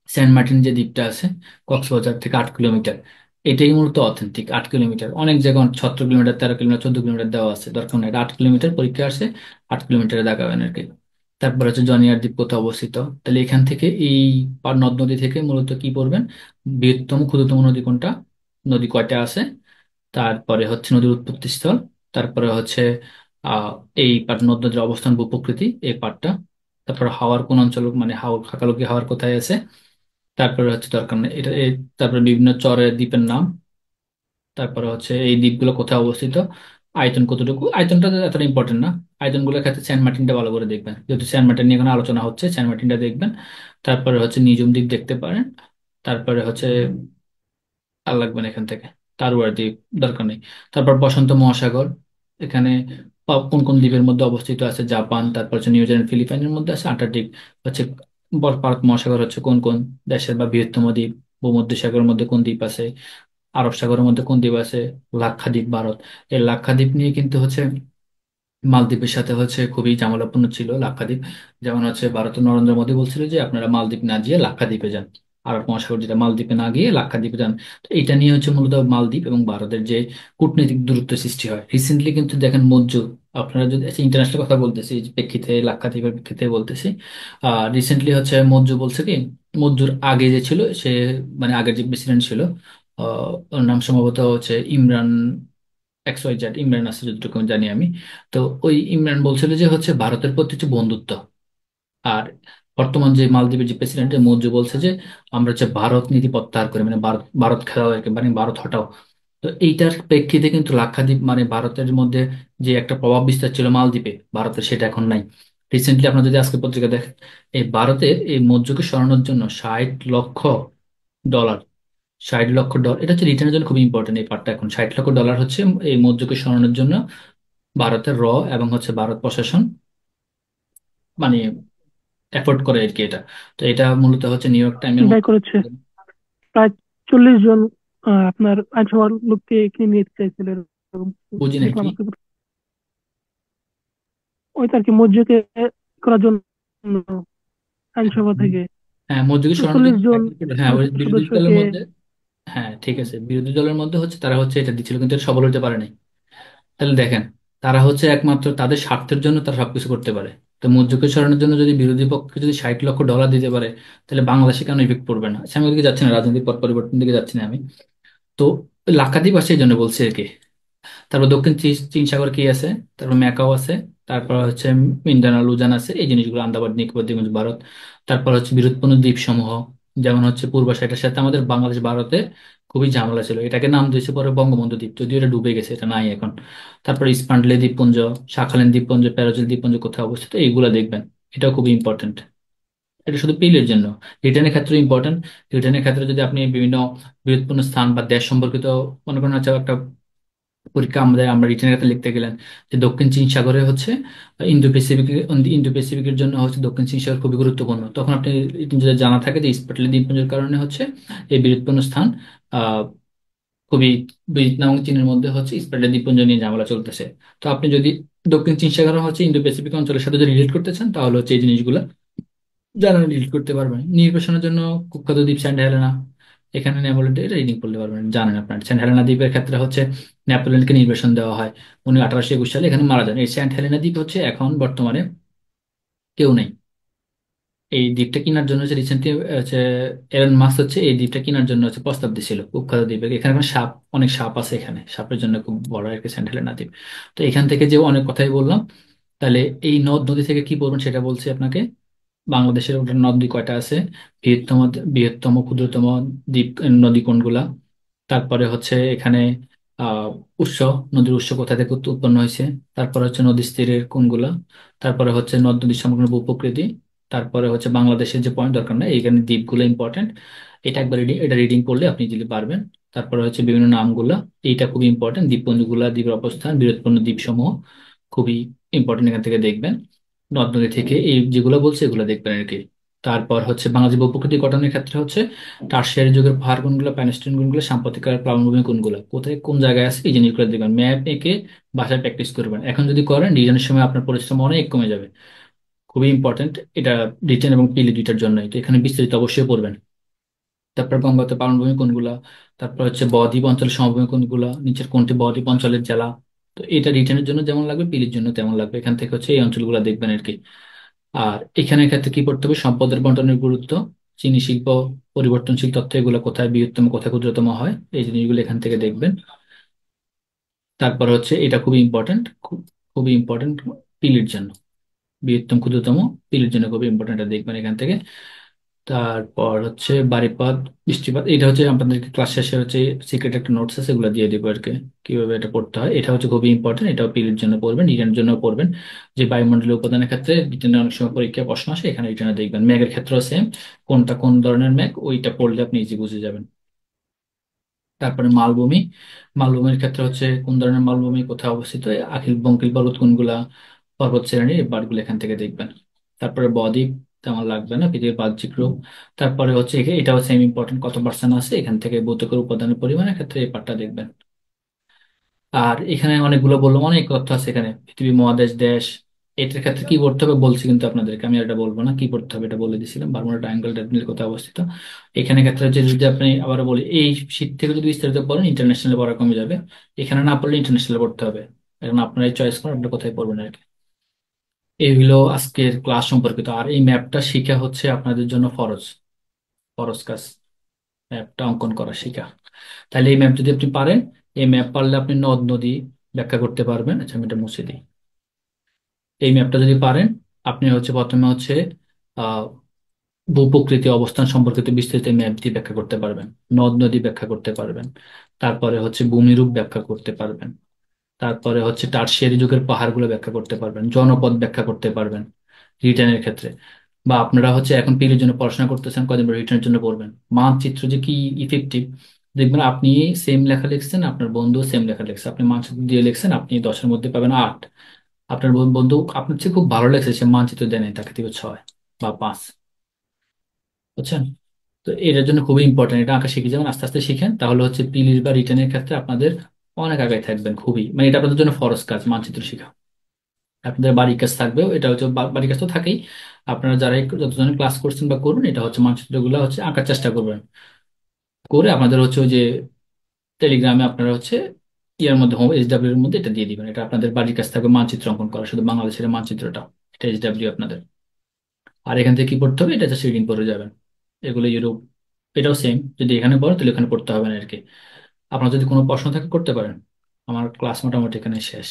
সেন্ট মার্টিন যে দ্বীপটা আছে কক্সবাজার থেকে 8 কিলোমিটার, এটাই মূলত অথেন্টিক। 8 কিলোমিটার, অনেক জায়গায় 17 কিলোমিটার, 13 কিলোমিটার, 14 কিলোমিটার দেওয়া আছে, দরকার নেই, এটা 8 কিলোমিটার পরীক্ষা আসে, 8 কিলোমিটারে দেখাবেন আর কি। তারপর হচ্ছে জনিয়ার দ্বীপ কোথায় অবস্থিত, তাহলে এখান থেকে এই নদ নদী থেকে মূলত কি পড়বেন, বৃহত্তম ক্ষুদ্রতম নদী কোনটা, নদী কয়টা আছে, তারপরে হচ্ছে নদীর উৎপত্তি স্থল, তারপরে হচ্ছে আহ এই পাট নদ নদীর অবস্থান, ভূপ্রকৃতি, এই পাটটা। তারপর হাওয়ার কোন অঞ্চল, মানে হাওয়া খাকালুকি হাওয়ার কোথায় আছে। তারপরে হচ্ছে দরকার নেই এটা তারপরে বিভিন্ন চরের দ্বীপের নাম। তারপরে হচ্ছে এই দ্বীপগুলো কোথায় অবস্থিত, আয়তন কতটুকু, আয়তনটা এতটা ইম্পর্টেন্ট না। আয়তনগুলোর ক্ষেত্রে সেন্ট মার্টিনটা ভালো করে দেখবেন, যেহেতু সেন্ট মার্টিন নিয়ে এখন আলোচনা হচ্ছে, সেন্ট মার্টিনটা দেখবেন। তারপরে হচ্ছে নিঝুম দ্বীপ দেখতে পারেন। তারপরে হচ্ছে আর লাগবে না এখান থেকে, তারওয়ার দ্বীপ দরকার নেই। তারপর প্রশান্ত মহাসাগর, এখানে কোন কোন দ্বীপের মধ্যে অবস্থিত আছে, জাপান, তারপর হচ্ছে নিউজিল্যান্ড, ফিলিপাইনের মধ্যে আছে। আন্টার্কটিক হচ্ছে ভারত মহাসাগর হচ্ছে কোন কোন দেশের বা বৃহত্তম দ্বীপ, ভূমধ্যসাগরের মধ্যে কোন দ্বীপ আছে, আরব সাগরের মধ্যে কোন দ্বীপ আছে, লাক্ষাদ্বীপ ভারত। এই লাক্ষাদ্বীপ নিয়ে কিন্তু হচ্ছে মালদ্বীপের সাথে হচ্ছে খুবই ঝামেলাপূর্ণ ছিল লাক্ষাদ্বীপ। যেমন হচ্ছে ভারতের নরেন্দ্র মোদী বলছিল যে আপনারা মালদ্বীপ না গিয়ে লাক্ষাদ্বীপে যান, আরব মহাসাগর যেটা, মালদ্বীপে না গিয়ে লাক্ষাদ্বীপে যান। তো এটা নিয়ে হচ্ছে মূলত মালদ্বীপ এবং ভারতের যে কূটনৈতিক দূরত্ব সৃষ্টি হয় রিসেন্টলি, কিন্তু দেখেন মজ্জু, আপনারা যদি ইন্টারন্যাশনাল কথা বলতেছি এই যে প্রেক্ষিতে, লাক্ষাদ্বীপের প্রেক্ষিতে বলতেছি, রিসেন্টলি হচ্ছে মজ্জু বলছে কি, মজ্জুর আগে যে ছিল সে, মানে আগের যে প্রেসিডেন্ট ছিল, ওর নাম সম্ভবত হচ্ছে ইমরান, XYZ ইমরান আছে যতটুকু জানি আমি। তো ওই ইমরান বলছিল যে হচ্ছে ভারতের প্রতি হচ্ছে বন্ধুত্ব, আর বর্তমান যে মালদ্বীপের যে প্রেসিডেন্ট মঞ্জু বলছে যে আমরা হচ্ছে ভারত নীতি প্রত্যাহার করি, মানে ভারত ভারত খেলাও আর কি, মানে ভারত হটাও। তো এইটার প্রেক্ষিতে কিন্তু লাক্ষাদ্বীপ মানে ভারতের মধ্যে যে একটা প্রভাব বিস্তার ছিল মালদ্বীপে ভারতের, সেটা এখন নাই। রিসেন্টলি আপনার যদি আজকে পত্রিকা দেখেন, এই ভারতের এই মঞ্জুকে সরানোর জন্য 60 লক্ষ ডলার, 60 লক্ষ ডলার, এটা হচ্ছে রিটার্নের জন্য খুবই ইম্পর্টেন্ট এই পার্টটা। এখন 60 লক্ষ ডলার হচ্ছে এই মঞ্জুকে সরানোর জন্য ভারতের এবং হচ্ছে ভারত প্রশাসন মানে এফোর্ড করে আর কি এটা। তো এটা মূলত হচ্ছে নিউ ইয়র্ক টাইমের ব্যয় করেছে প্রায় 40 জন আপনার আইনসভার লোককে এখানে নিয়ে যেতে চাইছিল, এরকম বুঝি দেখলাম নাকি। আজকে। ওই তো আর কি মসজিদকে করার জন্য আইনসভা থেকে হ্যাঁ, মধ্যযুগীয় সরানোর জন্য 40 জন হ্যাঁ ওই সংসদ বিরোধী দলের সদস্যকে। মধ্যে। হ্যাঁ ঠিক আছে, বিরোধী দলের মধ্যে হচ্ছে তারা হচ্ছে এটা দিচ্ছিল, কিন্তু এটা সফল হতে পারে নাই। তাহলে দেখেন, তারা হচ্ছে একমাত্র তাদের স্বার্থের জন্য তারা সবকিছু করতে পারে। তো মধ্যযুগীয় সরানোর জন্য যদি বিরোধী পক্ষে যদি 60 লক্ষ ডলার দিতে পারে, তাহলে বাংলাদেশে কেন ইফেক্ট পড়বে না? আচ্ছা, আমি ওদিকে যাচ্ছি না, রাজনৈতিক পট পরিবর্তন দিকে যাচ্ছি না আমি। তো লাক্ষাদ্বীপ আসে এই জন্য বলছি আর কি। তারপর দক্ষিণ চীন সাগর কি আছে, তারপর ম্যাকাও আছে, তারপর হচ্ছে মিন্দানা লুজান আছে, এই জিনিসগুলো আন্দামান নিকোবর দ্বীপপুঞ্জ ভারত। তারপর হচ্ছে বিরোধপূর্ণ দ্বীপ সমূহ, যেমন হচ্ছে পূর্ব সাইডের সাথে আমাদের বাংলাদেশ ভারতের খুবই ঝামেলা ছিল, এটাকে নাম দিয়েছে পরে বঙ্গবন্ধু দ্বীপ, যদিও এটা ডুবে গেছে, এটা নাই এখন। তারপর ইস্পান্ডলে দ্বীপপুঞ্জ, শাখালিন দ্বীপপুঞ্জ, প্যারাজল দ্বীপপুঞ্জ কোথায় অবস্থিত, এইগুলা দেখবেন। এটাও খুবই ইম্পর্টেন্ট। এটা শুধু পিলের জন্য, রিটার্নের ক্ষেত্রে ইম্পর্টেন্ট। রিটার্নের ক্ষেত্রে যদি আপনি বিভিন্ন বিরোধপূর্ণ স্থান বা দেশ সম্পর্কিত মনে করেন হচ্ছে একটা পরীক্ষা আমরা রিটেনের ক্ষেত্রে লিখতে গেলেন যে দক্ষিণ চীন সাগরে হচ্ছে ইন্দো প্যাসিফিকের জন্য হচ্ছে দক্ষিণ চীন সাগর খুবই গুরুত্বপূর্ণ, তখন আপনি যদি জানা থাকে যে স্পেটলি দ্বীপপুঞ্জের কারণে হচ্ছে এই বিরোধপূর্ণ স্থান আহ খুবই, ভিয়েতনাম এবং চীনের মধ্যে হচ্ছে স্পেটলি দ্বীপপুঞ্জ নিয়ে ঝামেলা চলতেছে। তো আপনি যদি দক্ষিণ চীন সাগর হচ্ছে ইন্দো প্যাসিফিক অঞ্চলের সাথে যদি রিলেট করতে চান, তাহলে হচ্ছে এই জিনিসগুলো জানা রিলেট করতে পারবেন। নির্বাসনের জন্য কুখ্যাত দ্বীপ সেন্ট হেলেনা, এখানে নেপোলিয়ন এটা রিডিং করতে পারবেন। জানেন আপনার সেন্ট হেলেনা দ্বীপের ক্ষেত্রে হচ্ছে নেপোলিয়নকে নির্বাসন দেওয়া হয়, উনি 1821 সালে এখানে মারা যান। এই সেন্ট হেলেনা দ্বীপ হচ্ছে এখন বর্তমানে কেউ নেই। এই দ্বীপটা কেনার জন্য হচ্ছে রিসেন্টলি হচ্ছে এলন মাস্ক হচ্ছে এই দ্বীপটা কেনার জন্য হচ্ছে প্রস্তাব দিছিল, কুখ্যাত দ্বীপে। এখানে এখন সাপ, অনেক সাপ আছে এখানে, সাপের জন্য খুব বড় একটা সেন্ট হেলেনা দ্বীপ। তো এখান থেকে যে অনেক কথাই বললাম, তাহলে এই নদ নদী থেকে কি বলবেন সেটা বলছি আপনাকে। বাংলাদেশের ওটা নদী কয়টা আছে, বৃহত্তম বৃহত্তম ক্ষুদ্রতম দ্বীপ নদী কোনগুলা, তারপরে হচ্ছে এখানে উৎস, নদীর উৎস কোথা থেকে উৎপন্ন হয়েছে, তারপরে হচ্ছে নদীর তীরের কোনগুলা, তারপরে হচ্ছে নদ নদীর সমগ্র ভূপ্রকৃতি, তারপরে হচ্ছে বাংলাদেশের যে পয়েন্ট দরকার নাই এখানে দ্বীপগুলো ইম্পর্টেন্ট। এটা একবার রিডিং, এটা রিডিং করলে আপনি যদি পারবেন। তারপরে হচ্ছে বিভিন্ন নামগুলা, এইটা খুবই ইম্পর্টেন্ট, দ্বীপপুঞ্জগুলা, দ্বীপের অবস্থান, বৃহৎপূর্ণ দ্বীপ সমূহ খুবই ইম্পর্টেন্ট, এখান থেকে দেখবেন। নদ নদী থেকে এই যেগুলো বলছে এগুলো দেখবেন আর কি। তারপর হচ্ছে বাংলাদেশ ভূপ্রকৃতি গঠনের ক্ষেত্রে হচ্ছে টারশিয়ারি যুগের পাহাড় কোনগুলো, প্যালেস্টাইন কোনগুলো, সাম্প্রতিককালের প্লাবনভূমি কোনগুলো, কোথায় কোন জায়গায় আছে, এই জিনিসগুলো দেখবেন। ম্যাপ এঁকে বাসায় প্র্যাকটিস করবেন, এখন যদি করেন রিটার্নের সময় আপনার পরিশ্রম অনেক কমে যাবে। খুবই ইম্পর্টেন্ট এটা, রিটেন এবং পিলি দুইটার জন্যই। তো এখানে বিস্তারিত অবশ্যই পড়বেন। তারপর বঙ্গোপসাগর পালনভূমি কোনগুলা, তারপর হচ্ছে বদ্বীপ অঞ্চলের সমভূমি কোনগুলা, নিচের কোনটি বদ্বীপ অঞ্চলের জেলা। তো এটা রিটেনের জন্য যেমন লাগবে, পিলির জন্য তেমন লাগবে। এখান থেকে হচ্ছে এই অঞ্চলগুলো দেখবেন আর কি। আর এখানে ক্ষেত্রে কি করতে হবে, সম্পদের বন্টনের গুরুত্ব, চিনি শিল্প, পরিবর্তনশীল তথ্য, এগুলো কোথায় বৃহত্তম কোথায় ক্ষুদ্রতম হয়, এই জিনিসগুলো এখান থেকে দেখবেন। তারপর হচ্ছে এটা খুবই ইম্পর্টেন্ট, খুবই ইম্পর্টেন্ট পিলির জন্য, বৃহত্তম ক্ষুদ্রতম পিলির জন্য খুবই ইম্পর্টেন্ট, এটা দেখবেন এখান থেকে। তারপর হচ্ছে বাড়িপাত, বৃষ্টিপাত, এটা হচ্ছে আপনাদেরকে ক্লাস শেষে হচ্ছে সিক্রেট একটা নোটস আছে, এগুলো দিয়ে দিব আর কি, কিভাবে এটা পড়তে হয়। এটা হচ্ছে খুবই ইম্পর্টেন্ট, এটাও পিরিয়ড জন্য পড়বেন, রিটার্নের জন্য পড়বেন। যে বায়ুমণ্ডলীয় উপাদানের ক্ষেত্রে রিটার্নে অনেক সময় পরীক্ষায় প্রশ্ন আসে, এখানে রিটার্নে দেখবেন। ম্যাগের ক্ষেত্রেও সেম, কোনটা কোন ধরনের ম্যাগ ওইটা পড়লে আপনি ইজি বুঝে যাবেন। তারপরে মালভূমি, মালভূমির ক্ষেত্রে হচ্ছে কোন ধরনের মালভূমি কোথায় অবস্থিত, এই আখিল বঙ্কিল পর্বত কোনগুলা, পর্বত শ্রেণী, এই পার্টগুলো এখান থেকে দেখবেন। তারপরে বদ্বীপ তেমন লাগবে না, পৃথিবীর বাহ্যিক রূপ। তারপরে হচ্ছে এটাও সেম ইম্পর্টেন্ট, কত পার্সেন্ট আছে এখান থেকে ভৌতিক উপাদানের পরিমাণের ক্ষেত্রে এই পার্টটা দেখবেন। আর এখানে অনেকগুলো বললাম, অনেক তথ্য আছে এখানে, পৃথিবী, মহাদেশ, দেশ। এটার ক্ষেত্রে কি পড়তে হবে বলছি, কিন্তু আপনাদেরকে আমি এটা বলবো না কি পড়তে হবে, এটা বলে দিয়েছিলাম। বারমুডা ট্রায়াঙ্গল কোথায় অবস্থিত। এখানে ক্ষেত্রে হচ্ছে যদি আপনি আবার বলি, এই শীট থেকে যদি বিস্তারিত পড়েন ইন্টারন্যাশনাল পড়া কমে যাবে, এখানে না পড়লে ইন্টারন্যাশনাল পড়তে হবে। এখন আপনারাই চয়েস করেন আপনি কোথায় পড়বেন আর কি। এইগুলো আজকের ক্লাস সম্পর্কিত। আর এই ম্যাপটা শিখা হচ্ছে আপনাদের জন্য ফরজ, ফরজ কাজ, ম্যাপটা অঙ্কন করা শিখা। তাহলে এই ম্যাপ যদি আপনি পারেন, এই ম্যাপ পারলে আপনি নদ নদী ব্যাখ্যা করতে পারবেন। আচ্ছা, আমি এটা মুছে দিই। এই ম্যাপটা যদি পারেন, আপনি হচ্ছে প্রথমে হচ্ছে ভূপ্রকৃতি অবস্থান সম্পর্কিত বিস্তারিত ম্যাপ দিয়ে ব্যাখ্যা করতে পারবেন, নদ নদী ব্যাখ্যা করতে পারবেন, তারপরে হচ্ছে ভূমিরূপ ব্যাখ্যা করতে পারবেন, তারপরে হচ্ছে টারশিয়ারি যুগের পাহাড়গুলো ব্যাখ্যা করতে পারবেন, জনপদ ব্যাখ্যা করতে পারবেন রিটার্নের ক্ষেত্রে। বা আপনারা হচ্ছে এখন পিএর জন্য পড়াশোনা করতেছেন, কদিন পর রিটার্নের জন্য পড়বেন, মানচিত্র যে কি ইফেক্টিভ। দেখবেন আপনি সেম লেখা লিখছেন, আপনার বন্ধু সেম লেখা লিখছে, আপনি মানচিত্র দিয়ে লিখছেন, আপনি 10-এর মধ্যে পাবেন 8। আপনার বন্ধু আপনার চেয়ে খুব ভালো লাগছে, সে মানচিত্র দেয় নাই, তাকে দিবে 6 বা 5। বুঝছেন? তো এটার জন্য খুবই ইম্পর্টেন্ট, এটা আঁকা শিখে যাবেন, আস্তে আস্তে শিখেন, তাহলে হচ্ছে প্রিলির বা রিটেনের ক্ষেত্রে আপনাদের অনেক আগে থাকবেন। খুবই মানে এটা আপনাদের জন্য ফরজ কাজ মানচিত্র শেখা। আপনাদের বাড়ির কাজ থাকবেও, এটা হচ্ছে বাড়ির কাজ তো থাকেই। আপনারা যারা যতজন ক্লাস করছেন বা করুন, এটা হচ্ছে মানচিত্রগুলো হচ্ছে আঁকার চেষ্টা করবেন, করে আপনাদের হচ্ছে ওই যে টেলিগ্রামে আপনারা হচ্ছে ইয়ার মধ্যে হোম এইচডাব্লিউ এর মধ্যে এটা দিয়ে দিবেন। এটা আপনাদের বাড়ির কাছ থাকবে মানচিত্র অঙ্কন করা, শুধু বাংলাদেশের মানচিত্রটা, এটা এইচডাব্লিউ আপনাদের। আর এখান থেকে কি পড়তে হবে, এটা জাস্ট রিডিং পড়ে যাবেন। এগুলো ইউরোপ, এটাও সেম, যদি এখানে পড়েন তাহলে এখানে পড়তে হবে না আর কি। আপনার যদি কোনো প্রশ্ন থাকে করতে পারেন। আমার ক্লাস মোটামুটি এখানে শেষ।